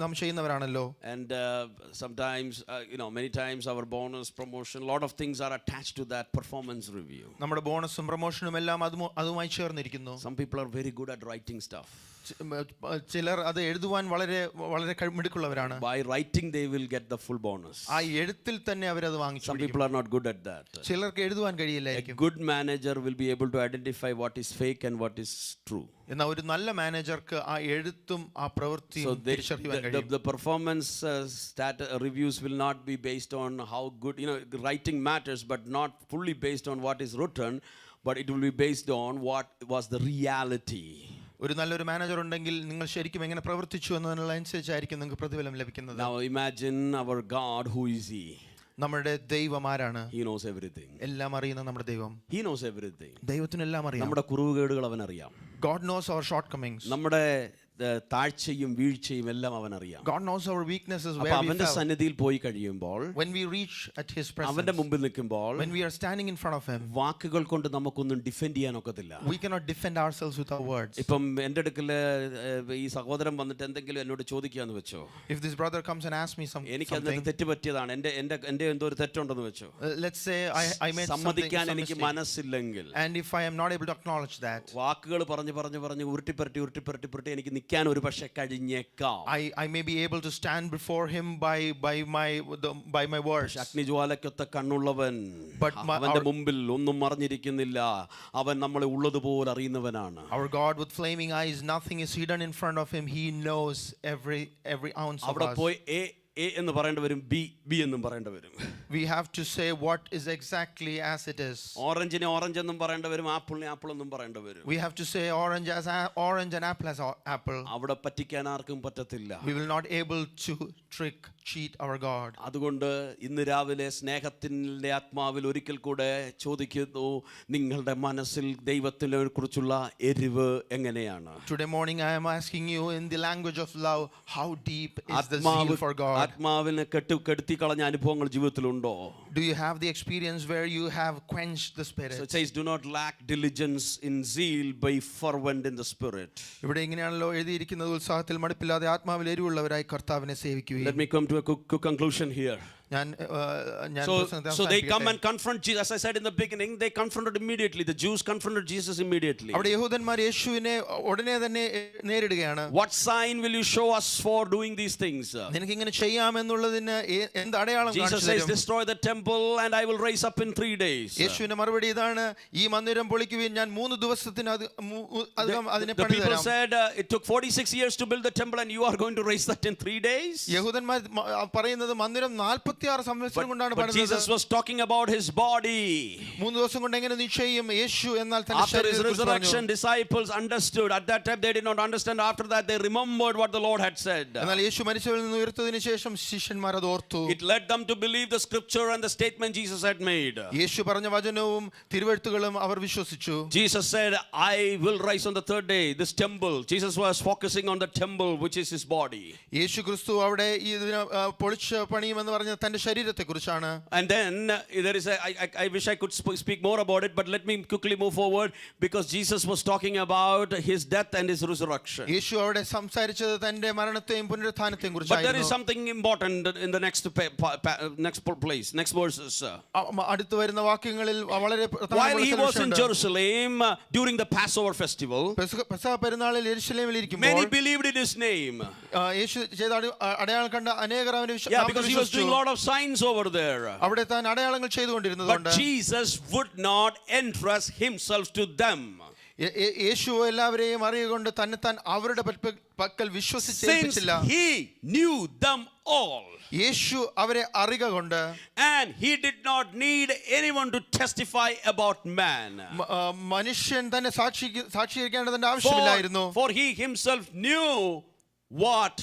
നാം ചെയ്യുന്നവരാണല്ലോ.
And sometimes many times our bonus, promotion, lot of things are attached to that performance review.
നമ്മുടെ ബോണസും പ്രൊമോഷനും എല്ലാം അതുമായി ചേർന്നിരിക്കുന്നു.
Some people are very good at writing stuff.
ചിലർ അത് എഴുതുവാൻ വളരെ വളരെ മിടുക്കുള്ളവരാണ്.
By writing they will get the full bonus.
ആ എഴുത്തിൽ തന്നെ അവരത് വാങ്ങിച്ചു.
Some people are not good at that.
ചിലർക്ക് എഴുതുവാൻ കഴിയില്ലായിരിക്കും.
A good manager will be able to identify what is fake and what is true.
എന്നാൽ ഒരു നല്ല മാനേജർക്ക് ആ എഴുത്തും ആ പ്രവൃത്തിയും തിരിച്ചറിയാൻ കഴിയും.
The performance reviews will not be based on how good, writing matters, but not fully based on what is written, but it will be based on what was the reality.
ഒരു നല്ലൊരു മാനേജർ ഉണ്ടെങ്കിൽ നിങ്ങൾ ശരിക്കും എങ്ങനെ പ്രവർത്തിച്ചു എന്നതിനനുസരിച്ചായിരിക്കും നിങ്ങൾക്ക് പ്രതിഫലം ലഭിക്കുന്നത്.
Now imagine our God, who is he?
നമ്മുടെ ദൈവം ആരാണ്?
He knows everything.
എല്ലാം അറിയുന്ന നമ്മുടെ ദൈവം.
He knows everything.
ദൈവത്തിന് എല്ലാം അറിയാം.
നമ്മുടെ കുറവുകേടുകൾ അവൻ അറിയാം.
God knows our shortcomings.
നമ്മുടെ താഴ്ചയും വീഴ്ചയും എല്ലാം അവൻ അറിയാം.
God knows our weaknesses, where we
അവന്റെ
fell.
സന്നിധിയിൽ പോയി കഴിയുമ്പോൾ,
when we reach at his presence,
അവന്റെ മുമ്പിൽ നിൽക്കുമ്പോൾ,
when we are standing in front of him,
വാക്കുകൾ കൊണ്ട് നമുക്കൊന്നും ഡിഫെൻഡ് ചെയ്യാൻ ഒക്കത്തില്ല.
we cannot defend ourselves with our words.
ഇപ്പം എൻ്റെ അടുക്കൽ ഈ സഹോദരൻ വന്നിട്ട് എന്തെങ്കിലും എന്നോട് ചോദിക്കാന്ന് വെച്ചോ,
if this brother comes and asks me something,
എനിക്ക് അതിന് തെറ്റ് പറ്റിയതാണ്, എൻ്റെ എന്തോ ഒരു തെറ്റുണ്ടെന്ന് വെച്ചോ,
let's say I made
സമ്മതിക്കാൻ എനിക്ക് മനസ്സില്ലെങ്കിൽ,
and if I am not able to acknowledge that,
വാക്കുകൾ പറഞ്ഞു ഉരുട്ടിപ്പരട്ടി എനിക്ക് നിൽക്കാൻ ഒരു പക്ഷേ കഴിഞ്ഞേക്കാം.
I may be able to stand before him by my words.
അഗ്നിജ്വാലയ്ക്കൊത്ത കണ്ണുള്ളവൻ, അവന്റെ മുമ്പിൽ ഒന്നും മറഞ്ഞിരിക്കുന്നില്ല, അവൻ നമ്മളെ ഉള്ളതുപോലെ അറിയുന്നവനാണ്.
Our God with flaming eyes, nothing is hidden in front of him. He knows every ounce of us.
അവിടെ പോയി എ എന്ന് പറയേണ്ടി വരും, ബി എന്നും പറയേണ്ടി വരും.
We have to say what is exactly as it is.
ഓറഞ്ചിനെ ഓറഞ്ച് എന്നും പറയേണ്ടി വരും, ആപ്പിളിനെ ആപ്പിൾ എന്നും പറയേണ്ടി വരും.
We have to say orange as orange and apple as apple.
അവിടെ പറ്റിക്കാൻ ആർക്കും പറ്റത്തില്ല.
We will not able to cheat our God.
അതുകൊണ്ട് ഇന്ന് രാവിലെ സ്നേഹത്തിന്റെ ആത്മാവിൽ ഒരിക്കൽ കൂടെ ചോദിക്കുന്നു, നിങ്ങളുടെ മനസ്സിൽ ദൈവത്തിനെ കുറിച്ചുള്ള എരിവ് എങ്ങനെയാണ്?
Today morning I am asking you in the language of love, how deep is the zeal for God?
ആത്മാവിനെ കെടുത്തി കളഞ്ഞ അനുഭവങ്ങൾ ജീവിതത്തിലുണ്ടോ?
Do you have the experience where you have quenched the spirit?
So it says, do not lack diligence in zeal, be fervent in the spirit.
ഇവിടെ ഇങ്ങനെയാണല്ലോ എഴുതിയിരിക്കുന്നത്, ഉത്സാഹത്തിൽ മടുപ്പില്ലാതെ ആത്മാവിൽ എരിവുള്ളവരായി കർത്താവിനെ സേവിക്കുകയും.
Let me come to a quick conclusion here. So they come and confront Jesus. As I said in the beginning, they confronted immediately. The Jews confronted Jesus immediately.
അവിടെ യഹൂദന്മാർ യേശുവിനെ ഉടനെ തന്നെ നേരിടുകയാണ്.
What sign will you show us for doing these things?
നിനക്ക് ഇങ്ങനെ ചെയ്യാമെന്നുള്ളതിന് എന്ത് അടയാളം കാണിച്ചു തരും?
Jesus says, destroy the temple and I will raise up in 3 days.
യേശുവിന്റെ മറുപടി ഇതാണ്, ഈ മന്ദിരം പൊളിക്കുവിൻ, ഞാൻ 3 ദിവസത്തിനകം അതിനെ
പണിതുതരാം. The people said, it took 46 years to build the temple and you are going to raise that in 3 days.
യഹൂദന്മാർ പറയുന്നത് മന്ദിരം 46 സംവത്സരം കൊണ്ടാണ് പണിതത്.
But Jesus was talking about his body.
3 ദിവസം കൊണ്ട് എങ്ങനെ നീ ചെയ്യും? യേശു എന്നാൽ തന്റെ
After his resurrection, disciples understood. At that time they did not understand. After that they remembered what the Lord had said.
എന്നാൽ യേശു മരിച്ചവരിൽ നിന്ന് ഉയർത്തതിനു ശേഷം ശിഷ്യന്മാർ അത് ഓർത്തു.
It led them to believe the scripture and the statement Jesus had made.
യേശു പറഞ്ഞ വചനവും തിരുവെഴുത്തുകളും അവർ വിശ്വസിച്ചു.
Jesus said, I will rise on the 3rd day. This temple, Jesus was focusing on the temple, which is his body.
യേശു ക്രിസ്തു അവിടെ ഇതിനെ പൊളിച്ച് പണിയുമെന്ന് പറഞ്ഞ തന്റെ ശരീരത്തെ കുറിച്ചാണ്.
And then there is I wish I could speak more about it, but let me quickly move forward, because Jesus was talking about his death and his resurrection.
യേശു അവിടെ സംസാരിച്ചത് തന്റെ മരണത്തെയും പുനരുത്ഥാനത്തെയും
But
കുറിച്ചായിരുന്നു.
there is something important in the next place, next verses.
അടുത്ത് വരുന്ന വാക്യങ്ങളിൽ വളരെ
While he was in Jerusalem during the Passover festival,
പെസഹ പെരുന്നാളിൽ യെരൂശലേമിൽ ഇരിക്കുമ്പോൾ
many believed in his name.
യേശു ചെയ്ത അടയാളം കണ്ട അനേകർ അവനെ
Yeah, because he was doing a lot of signs over there.
അവിടെ താൻ അടയാളങ്ങൾ ചെയ്തുകൊണ്ടിരുന്നതുകൊണ്ട്.
But Jesus would not entrust himself to them.
യേശു എല്ലാവരെയും അറിയുകൊണ്ട് തന്നെ താൻ അവരുടെ പക്കൽ വിശ്വസിച്ചില്ല.
Since he knew them all.
യേശു അവരെ അറിയുക കൊണ്ട്.
And he did not need anyone to testify about man.
മനുഷ്യൻ തന്നെ സാക്ഷീകരിക്കേണ്ടതിന്റെ ആവശ്യമില്ലായിരുന്നു.
For he himself knew what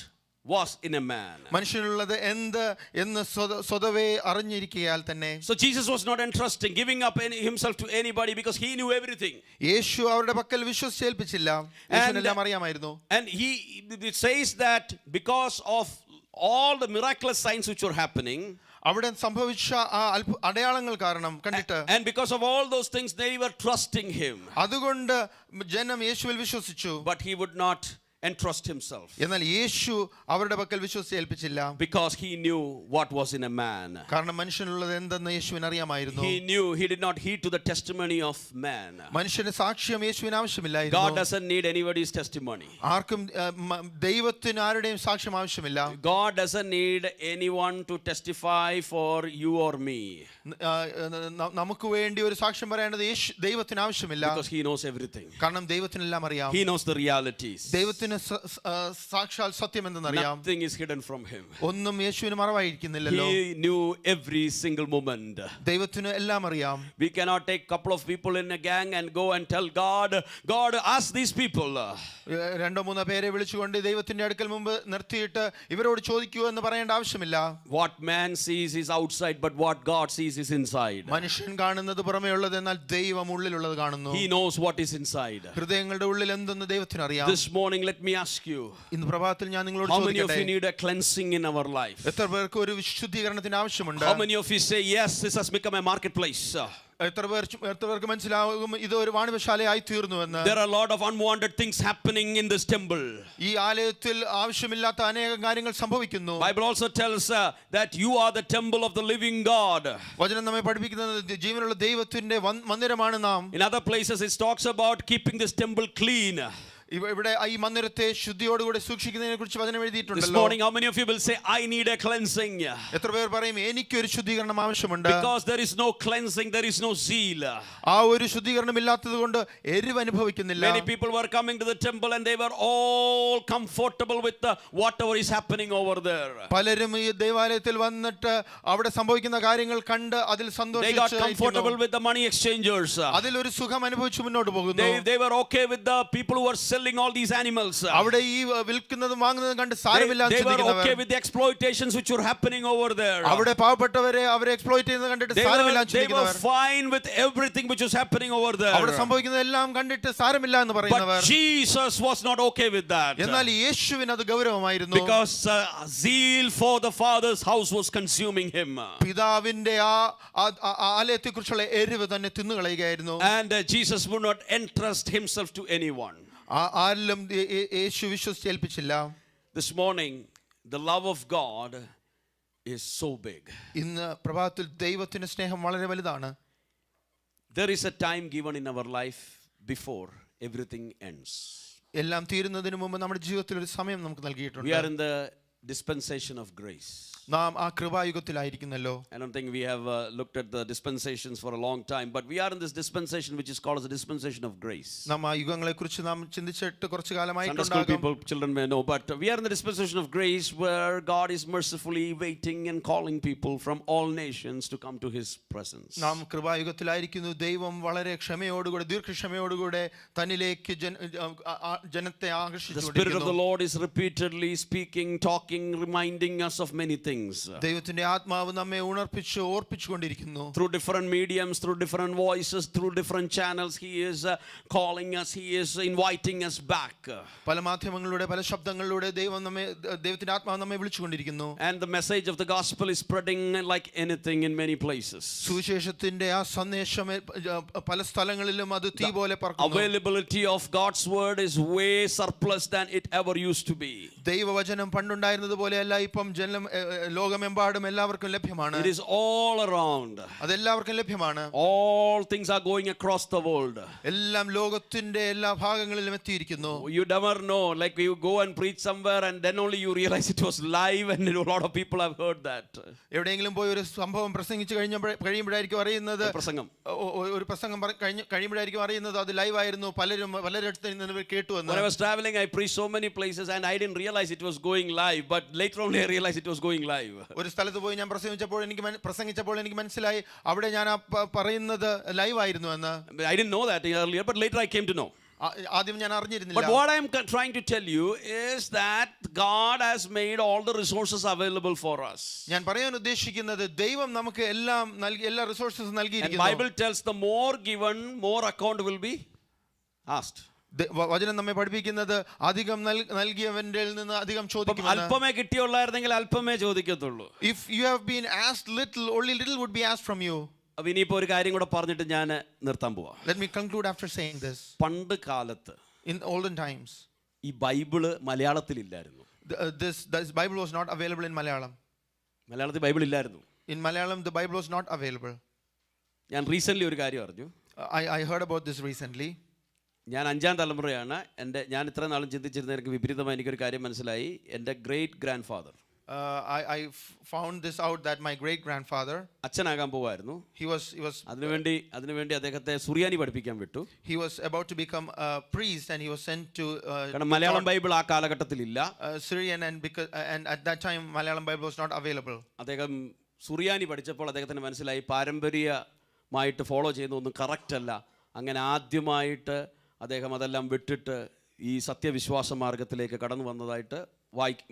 was in a man.
മനുഷ്യനുള്ളത് എന്ത് എന്ന് സ്വതവേ അറിഞ്ഞിരിക്കയാൽ തന്നെ.
So Jesus was not entrusting, giving up himself to anybody because he knew everything.
യേശു അവരുടെ പക്കൽ വിശ്വസിച്ചേൽപ്പിച്ചില്ല. യേശുവിനെല്ലാം അറിയാമായിരുന്നു.
And it says that because of all the miraculous signs which were happening,
അവിടെ സംഭവിച്ച ആ അടയാളങ്ങൾ കാരണം കണ്ടിട്ട്,
and because of all those things they were trusting him.
അതുകൊണ്ട് ജനം യേശുവിൽ വിശ്വസിച്ചു.
But he would not entrust himself.
എന്നാൽ യേശു അവരുടെ പക്കൽ വിശ്വസിച്ചേൽപ്പിച്ചില്ല.
Because he knew what was in a man.
കാരണം മനുഷ്യനുള്ളത് എന്തെന്ന് യേശുവിന് അറിയാമായിരുന്നു.
He knew, he did not heed to the testimony of man.
മനുഷ്യന്റെ സാക്ഷ്യം യേശുവിന് ആവശ്യമില്ലായിരുന്നു.
God doesn't need anybody's testimony.
ആർക്കും ദൈവത്തിന് ആരുടെയും സാക്ഷ്യം ആവശ്യമില്ല.
God doesn't need anyone to testify for you or me.
നമുക്ക് വേണ്ടി ഒരു സാക്ഷ്യം പറയേണ്ടത് ദൈവത്തിന് ആവശ്യമില്ല.
Because he knows everything.
കാരണം ദൈവത്തിനെല്ലാം അറിയാം.
He knows the realities.
ദൈവത്തിന് സാക്ഷാൽ സത്യം എന്തെന്നറിയാം.
Nothing is hidden from him.
ഒന്നും യേശുവിന് മറവായിരിക്കുന്നില്ലല്ലോ.
He knew every single moment.
ദൈവത്തിന് എല്ലാം അറിയാം.
We cannot take couple of people in a gang and go and tell God, ask these people.
രണ്ടോ മൂന്നോ പേരെ വിളിച്ചുകൊണ്ട് ദൈവത്തിന്റെ അടുക്കൽ മുമ്പ് നിർത്തിയിട്ട് ഇവരോട് ചോദിക്കൂ എന്ന് പറയേണ്ട ആവശ്യമില്ല.
What man sees is outside, but what God sees is inside.
മനുഷ്യൻ കാണുന്നത് പുറമേയുള്ളത്, എന്നാൽ ദൈവം ഉള്ളിലുള്ളത് കാണുന്നു.
He knows what is inside.
ഹൃദയങ്ങളുടെ ഉള്ളിൽ എന്തെന്ന് ദൈവത്തിന് അറിയാം.
This morning let me ask you,
ഇന്ന് പ്രഭാതത്തിൽ ഞാൻ നിങ്ങളോട്
how many of
ചോദിക്കട്ടെ,
you need a cleansing in our life?
എത്ര പേർക്ക് ഒരു വിശുദ്ധീകരണത്തിന് ആവശ്യമുണ്ട്?
How many of you say yes, this has become a marketplace?
എത്ര പേർക്ക് മനസ്സിലാകും ഇത് ഒരു വാണിഭശാലയായി തീർന്നുവെന്ന്?
There are a lot of unwanted things happening in this temple.
ഈ ആലയത്തിൽ ആവശ്യമില്ലാത്ത അനേകം കാര്യങ്ങൾ സംഭവിക്കുന്നു.
Bible also tells that you are the temple of the living God.
വചനം നമ്മെ പഠിപ്പിക്കുന്നത് ജീവനുള്ള ദൈവത്തിന്റെ മന്ദിരമാണ് നാം.
In other places it talks about keeping this temple clean.
ഇവിടെ ഈ മന്ദിരത്തെ ശുദ്ധിയോടുകൂടി സൂക്ഷിക്കുന്നതിനെ കുറിച്ച് വചനം
This
എഴുതിയിട്ടുണ്ടല്ലോ.
morning how many of you will say I need a cleansing?
എത്ര പേർ പറയും എനിക്കൊരു ശുദ്ധീകരണം ആവശ്യമുണ്ട്?
Because there is no cleansing, there is no zeal.
ആ ഒരു ശുദ്ധീകരണം ഇല്ലാത്തത് കൊണ്ട് എരിവ് അനുഭവിക്കുന്നില്ല.
Many people were coming to the temple and they were all comfortable with whatever is happening over there.
പലരും ഈ ദേവാലയത്തിൽ വന്നിട്ട് അവിടെ സംഭവിക്കുന്ന കാര്യങ്ങൾ കണ്ട് അതിൽ
They got comfortable
സന്തോഷിച്ചു.
with the money exchangers.
അതിലൊരു സുഖം അനുഭവിച്ചു മുന്നോട്ട് പോകുന്നു.
They were okay with the people who were selling all these animals.
അവിടെ ഈ വിൽക്കുന്നതും വാങ്ങുന്നതും കണ്ട് സാരമില്ല എന്ന്
They were okay
ചിന്തിക്കുന്നവർ,
with the exploitations which were happening over there.
അവിടെ പാവപ്പെട്ടവരെ അവരെ എക്സ്പ്ലോയിറ്റ് ചെയ്യുന്നത് കണ്ടിട്ട് സാരമില്ല എന്ന്
They were
ചിന്തിക്കുന്നവർ,
fine with everything which was happening over
അവിടെ
there.
സംഭവിക്കുന്നതെല്ലാം കണ്ടിട്ട് സാരമില്ല എന്ന്
But
പറയുന്നവർ.
Jesus was not okay with that.
എന്നാൽ യേശുവിന് അത് ഗൗരവമായിരുന്നു.
Because zeal for the Father's house was consuming him.
പിതാവിന്റെ ആ ആലയത്തെ കുറിച്ചുള്ള എരിവ് തന്നെ തിന്നുകളയുകയായിരുന്നു.
And Jesus would not entrust himself to anyone.
ആരിലും യേശു വിശ്വസിച്ചേൽപ്പിച്ചില്ല.
This morning, the love of God is so big.
ഇന്ന് പ്രഭാതത്തിൽ ദൈവത്തിന്റെ സ്നേഹം വളരെ വലുതാണ്.
There is a time given in our life before everything ends.
എല്ലാം തീരുന്നതിന് മുമ്പ് നമ്മുടെ ജീവിതത്തിൽ ഒരു സമയം നമുക്ക് നൽകിയിട്ടുണ്ട്.
We are in the dispensation of grace.
നാം ആ കൃപായുഗത്തിലായിരിക്കുന്നല്ലോ.
I don't think we have looked at the dispensations for a long time, but we are in this dispensation which is called as the dispensation of grace.
നാം ആ യുഗങ്ങളെ കുറിച്ച് നാം ചിന്തിച്ചിട്ട് കുറച്ചു
Sunday school
കാലമായിട്ടുണ്ടാകും.
people, children may know, but we are in the dispensation of grace where God is mercifully waiting and calling people from all nations to come to His presence.
നാം കൃപായുഗത്തിലായിരിക്കുന്നു. ദൈവം വളരെ ക്ഷമയോടുകൂടെ ദീർഘക്ഷമയോടുകൂടെ തന്നിലേക്ക് ജനത്തെ
The Spirit of the
ആകർഷിച്ചുകൊണ്ടിരിക്കുന്നു.
Lord is repeatedly speaking, talking, reminding us of many things.
ദൈവത്തിന്റെ ആത്മാവ് നമ്മെ ഉണർപ്പിച്ച് ഓർപ്പിച്ചുകൊണ്ടിരിക്കുന്നു.
Through different mediums, through different voices, through different channels, He is calling us, He is inviting us back.
പല മാധ്യമങ്ങളിലൂടെ പല ശബ്ദങ്ങളിലൂടെ ദൈവത്തിന്റെ ആത്മാവ് നമ്മെ വിളിച്ചുകൊണ്ടിരിക്കുന്നു.
And the message of the gospel is spreading like anything in many places.
സുവിശേഷത്തിന്റെ ആ സന്ദേശം പല സ്ഥലങ്ങളിലും അത് തീ പോലെ പറക്കുന്നു.
Availability of God's word is way surplus than it ever used to be.
ദൈവവചനം പണ്ടുണ്ടായിരുന്നത് പോലെയല്ല ഇപ്പം ലോകമെമ്പാടും എല്ലാവർക്കും ലഭ്യമാണ്.
It is all around.
അതെല്ലാവർക്കും ലഭ്യമാണ്.
All things are going across the world.
എല്ലാം ലോകത്തിന്റെ എല്ലാ ഭാഗങ്ങളിലും എത്തിയിരിക്കുന്നു.
You never know, like you go and preach somewhere and then only you realize it was live and a lot of people have heard that.
എവിടെയെങ്കിലും പോയി ഒരു സംഭവം പ്രസംഗിച്ച് കഴിയുമ്പോഴായിരിക്കും അറിയുന്നത്,
പ്രസംഗം
ഒരു പ്രസംഗം കഴിയുമ്പോഴായിരിക്കും അറിയുന്നത് അത് ലൈവ് ആയിരുന്നു, പലരിടത്ത് നിന്ന് കേട്ടു എന്ന്.
When I was traveling, I preached so many places and I didn't realize it was going live, but later on I realized it was going live.
ഒരു സ്ഥലത്ത് പോയി ഞാൻ പ്രസംഗിച്ചപ്പോൾ എനിക്ക് മനസ്സിലായി അവിടെ ഞാൻ പറയുന്നത് ലൈവ് ആയിരുന്നു എന്ന്.
I didn't know that earlier, but later I came to know.
ആദ്യം ഞാൻ
But
അറിഞ്ഞിരുന്നില്ല.
what I am trying to tell you is that God has made all the resources available for us.
ഞാൻ പറയാൻ ഉദ്ദേശിക്കുന്നത് ദൈവം നമുക്ക് എല്ലാം എല്ലാ റിസോഴ്സസ്
And
നൽകിയിരിക്കുന്നു.
Bible tells the more given, more account will be asked.
വചനം നമ്മെ പഠിപ്പിക്കുന്നത് അധികം നൽകിയവന്റെ നിന്ന് അധികം ചോദിക്കും.
അല്പമേ കിട്ടിയുള്ളായിരുന്നെങ്കിൽ അല്പമേ ചോദിക്കത്തുള്ളൂ.
If you have been asked little, only little would be asked from you.
അപ്പൊ ഇനിയിപ്പോ ഒരു കാര്യം കൂടെ പറഞ്ഞിട്ട് ഞാൻ നിർത്താൻ പോവാ.
Let me conclude after saying this.
പണ്ട് കാലത്ത്
In olden times,
ഈ ബൈബിള് മലയാളത്തിലില്ലായിരുന്നു.
this Bible was not available in Malayalam.
മലയാളത്തിൽ ബൈബിൾ ഇല്ലായിരുന്നു.
In Malayalam, the Bible was not available.
ഞാൻ റീസെന്റ് ഒരു കാര്യം അറിഞ്ഞു.
I heard about this recently.
ഞാൻ 5ാം തലമുറയാണ്. ഞാൻ ഇത്ര നാളും ചിന്തിച്ചിരുന്ന എനിക്ക് വിപരീതമായി എനിക്കൊരു കാര്യം മനസ്സിലായി. എൻ്റെ great grand father
I found this out that my great grandfather,
അച്ഛനാകാൻ പോവായിരുന്നു.
he was
അതിനുവേണ്ടി അദ്ദേഹത്തെ സുറിയാനി പഠിപ്പിക്കാൻ വിട്ടു.
he was about to become a priest and he was sent to
കാരണം മലയാളം ബൈബിൾ ആ കാലഘട്ടത്തിൽ ഇല്ല.
Syrian, and at that time Malayalam Bible was not available.
അദ്ദേഹം സുറിയാനി പഠിച്ചപ്പോൾ അദ്ദേഹത്തിന് മനസ്സിലായി പാരമ്പര്യമായിട്ട് ഫോളോ ചെയ്യുന്ന ഒന്നും കറക്റ്റ് അല്ല. അങ്ങനെ ആദ്യമായിട്ട് അദ്ദേഹം അതെല്ലാം വിട്ടിട്ട് ഈ സത്യവിശ്വാസ മാർഗത്തിലേക്ക് കടന്നു വന്നതായിട്ട്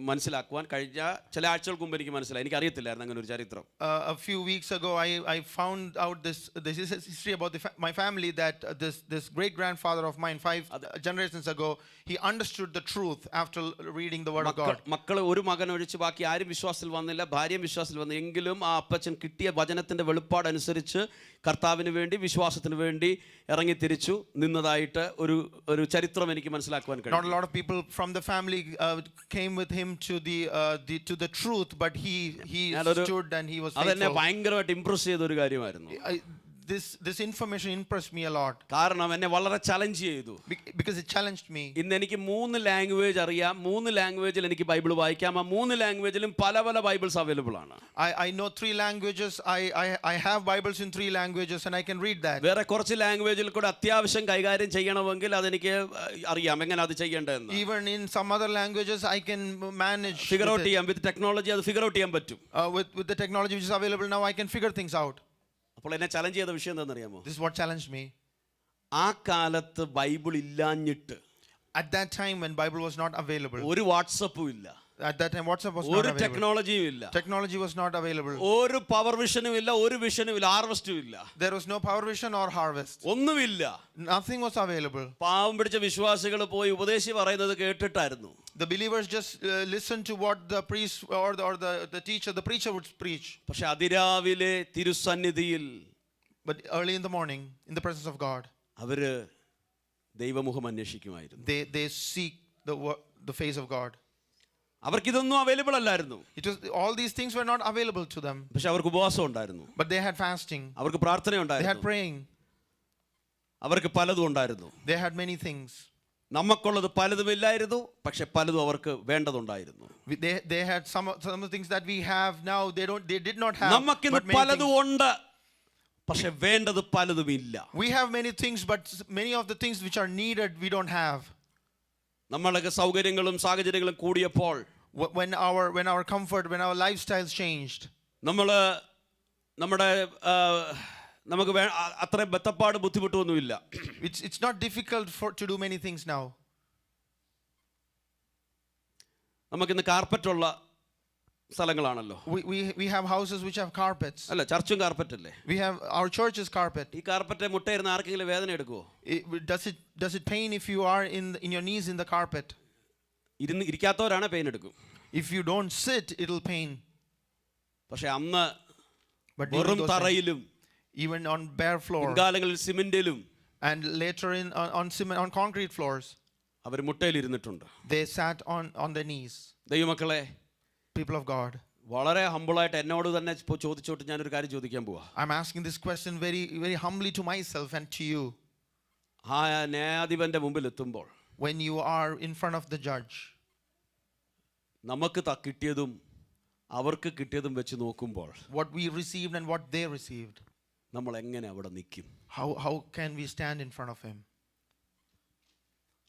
മനസ്സിലാക്കുവാൻ കഴിഞ്ഞ ചില ആഴ്ചകൾക്ക് മുമ്പ് എനിക്ക് മനസ്സിലായി. എനിക്ക് അറിയത്തില്ലായിരുന്നു അങ്ങനെ ഒരു ചരിത്രം.
A few weeks ago I found out this history about my family, that this great grandfather of mine 5 generations ago, he understood the truth after reading the word of God.
മക്കൾ ഒരു മകൻ ഒഴിച്ച് ബാക്കി ആരും വിശ്വാസത്തിൽ വന്നില്ല. ഭാര്യയും വിശ്വാസത്തിൽ വന്നു. എങ്കിലും ആ അപ്പച്ചൻ കിട്ടിയ വചനത്തിന്റെ വെളിപ്പാട് അനുസരിച്ച് കർത്താവിന് വേണ്ടി വിശ്വാസത്തിന് വേണ്ടി ഇറങ്ങി തിരിച്ചു നിന്നതായിട്ട് ഒരു ചരിത്രം എനിക്ക് മനസ്സിലാക്കുവാൻ കഴിയും.
Not a lot of people from the family came with him to the truth, but he stood and he was faithful.
അതെന്നെ ഭയങ്കരമായിട്ട് ഇംപ്രസ് ചെയ്ത ഒരു കാര്യമായിരുന്നു.
This information impressed me a lot.
കാരണം എന്നെ വളരെ ചലഞ്ച് ചെയ്തു.
Because it challenged me.
ഇന്ന് എനിക്ക് 3 ലാംഗ്വേജ് അറിയാം. 3 ലാംഗ്വേജിൽ എനിക്ക് ബൈബിൾ വായിക്കാം. ആ 3 ലാംഗ്വേജിലും പല ബൈബിൾസ് അവൈലബിൾ ആണ്.
I know 3 languages. I have Bibles in 3 languages and I can read that.
വേറെ കുറച്ച് ലാംഗ്വേജിൽ കൂടെ അത്യാവശ്യം കൈകാര്യം ചെയ്യണമെങ്കിൽ അതെനിക്ക് അറിയാം എങ്ങനെ അത് ചെയ്യേണ്ടതെന്ന്.
Even in some other languages I can manage.
Figure out ചെയ്യാം. വിത്ത് ടെക്നോളജി അത് ഫിഗർ ഔട്ട് ചെയ്യാൻ പറ്റും.
With the technology which is available now, I can figure things out.
അപ്പോൾ എന്നെ ചലഞ്ച് ചെയ്ത വിഷയം എന്താണെന്നറിയാമോ?
This is what challenged me.
ആ കാലത്ത് Bible ഇല്ലാഞ്ഞിട്ട്,
at that time when Bible was not available,
ഒരു വാട്സപ്പും ഇല്ല.
At that time WhatsApp was not available.
ഒരു ടെക്നോളജിയും ഇല്ല.
Technology was not available.
ഒരു പവർ വിഷനും ഇല്ല. ഒരു വിഷനും ഇല്ല. ഹാർവെസ്റ്റും ഇല്ല.
There was no power vision or harvest.
ഒന്നുമില്ല.
Nothing was available.
പാവം പിടിച്ച വിശ്വാസികൾ പോയി ഉപദേശി പറയുന്നത് കേട്ടിട്ടായിരുന്നു.
The believers just listened to what the priest or the teacher, the preacher would preach.
പക്ഷെ അതിരാവിലെ തിരുസന്നിധിയിൽ,
but early in the morning in the presence of God,
അവര് ദൈവമുഖം അന്വേഷിക്കുമായിരുന്നു.
they seek the face of God.
അവർക്ക് ഇതൊന്നും available അല്ലായിരുന്നു.
All these things were not available to them.
പക്ഷെ അവർക്ക് ഉപവാസം ഉണ്ടായിരുന്നു.
But they had fasting.
അവർക്ക് പ്രാർത്ഥന ഉണ്ടായിരുന്നു.
They had praying.
അവർക്ക് പലതും ഉണ്ടായിരുന്നു.
They had many things.
നമുക്കുള്ളത് പലതുമില്ലായിരുന്നു. പക്ഷെ പലതും അവർക്ക് വേണ്ടതുണ്ടായിരുന്നു.
They had some of the things that we have now. They did not have.
നമുക്കിന്ന് പലതും ഉണ്ട്. പക്ഷെ വേണ്ടത് പലതുമില്ല.
We have many things, but many of the things which are needed we don't have.
നമ്മളൊക്കെ സൗകര്യങ്ങളും സാഹചര്യങ്ങളും കൂടിയപ്പോൾ,
when our comfort, when our lifestyles changed,
നമുക്ക് അത്ര ബത്തപ്പാട് ബുദ്ധിമുട്ടൊന്നുമില്ല.
It's not difficult to do many things now.
നമുക്കിന്ന് കാർപ്പറ്റുള്ള സ്ഥലങ്ങളാണല്ലോ.
We have houses which have carpets.
അല്ല, ചർച്ചും carpet അല്ലേ?
We have our church is carpet.
ഈ കാർപ്പറ്റ് മുട്ടയിരുന്ന ആർക്കെങ്കിലും വേദന എടുക്കുമോ?
Does it pain if you are in your knees in the carpet?
ഇരിക്കാത്തവരാണ് pain എടുക്കും.
If you don't sit, it'll pain.
പക്ഷെ അന്ന് വെറും തറയിലും,
even on bare floor,
കാലങ്ങളിൽ സിമന്റിലും,
and later on cement, on concrete floors,
അവർ മുട്ടയിൽ ഇരുന്നിട്ടുണ്ട്.
they sat on their knees.
ദൈവമക്കളെ,
people of God,
വളരെ ഹംബിളായിട്ട് എന്നോട് തന്നെ ചോദിച്ചോട്ട് ഞാനൊരു കാര്യം ചോദിക്കാൻ പോവാ.
I'm asking this question very very humbly to myself and to you.
ആ ന്യായാധിപന്റെ മുമ്പിൽ എത്തുമ്പോൾ,
when you are in front of the judge,
നമുക്ക് കിട്ടിയതും അവർക്ക് കിട്ടിയതും വെച്ച് നോക്കുമ്പോൾ,
what we received and what they received,
നമ്മൾ എങ്ങനെ അവിടെ നിൽക്കും?
how can we stand in front of him?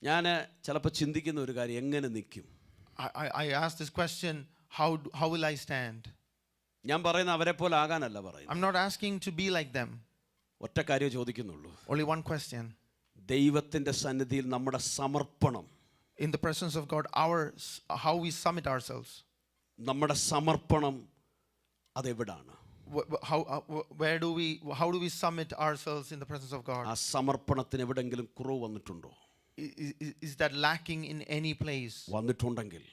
ഞാൻ ചിലപ്പോൾ ചിന്തിക്കുന്ന ഒരു കാര്യം, എങ്ങനെ നിൽക്കും?
I ask this question, how will I stand?
ഞാൻ പറയുന്ന അവരെ പോലെ ആകാനല്ല പറയുന്നത്.
I'm not asking to be like them.
ഒറ്റ കാര്യം ചോദിക്കുന്നുള്ളൂ.
Only one question.
ദൈവത്തിൻ്റെ സന്നിധിയിൽ നമ്മുടെ സമർപ്പണം,
In the presence of God, how we submit ourselves.
നമ്മുടെ സമർപ്പണം അതെവിടാണ്?
How do we submit ourselves in the presence of God?
ആ സമർപ്പണത്തിന് എവിടെങ്കിലും കുറവ് വന്നിട്ടുണ്ടോ?
Is that lacking in any place?
വന്നിട്ടുണ്ടെങ്കിൽ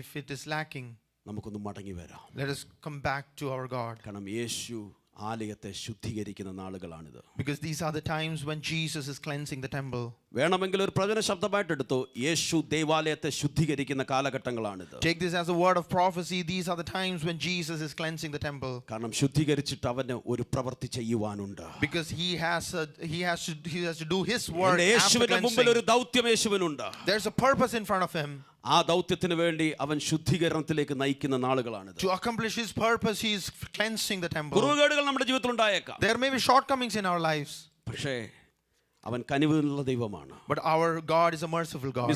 If it is lacking,
നമുക്കൊന്ന് മടങ്ങി വരാം.
let us come back to our God.
കാരണം യേശു ആലയത്തെ ശുദ്ധീകരിക്കുന്ന നാളുകളാണിത്.
Because these are the times when Jesus is cleansing the temple.
വേണമെങ്കിൽ ഒരു പ്രവചന ശബ്ദമായിട്ട് എടുത്തോ, യേശു ദൈവാലയത്തെ ശുദ്ധീകരിക്കുന്ന കാലഘട്ടങ്ങളാണിത്.
Take this as a word of prophecy. These are the times when Jesus is cleansing the temple.
കാരണം ശുദ്ധീകരിച്ചിട്ട് അവന് ഒരു പ്രവൃത്തി ചെയ്യുവാനുണ്ട്.
Because he has to do his work after
യേശുവിന്റെ മുമ്പിൽ ഒരു
cleansing.
ദൗത്യം യേശുവിനുണ്ട്.
There's a purpose in front of him.
ആ ദൗത്യത്തിന് വേണ്ടി അവൻ ശുദ്ധീകരണത്തിലേക്ക് നയിക്കുന്ന നാളുകളാണിത്.
To accomplish his purpose, he is cleansing the temple.
കുറവുകേടുകൾ നമ്മുടെ ജീവിതത്തിൽ ഉണ്ടായേക്കാം.
There may be shortcomings in our lives,
പക്ഷേ അവൻ കനിവുള്ള ദൈവമാണ്.
but our God is a merciful God.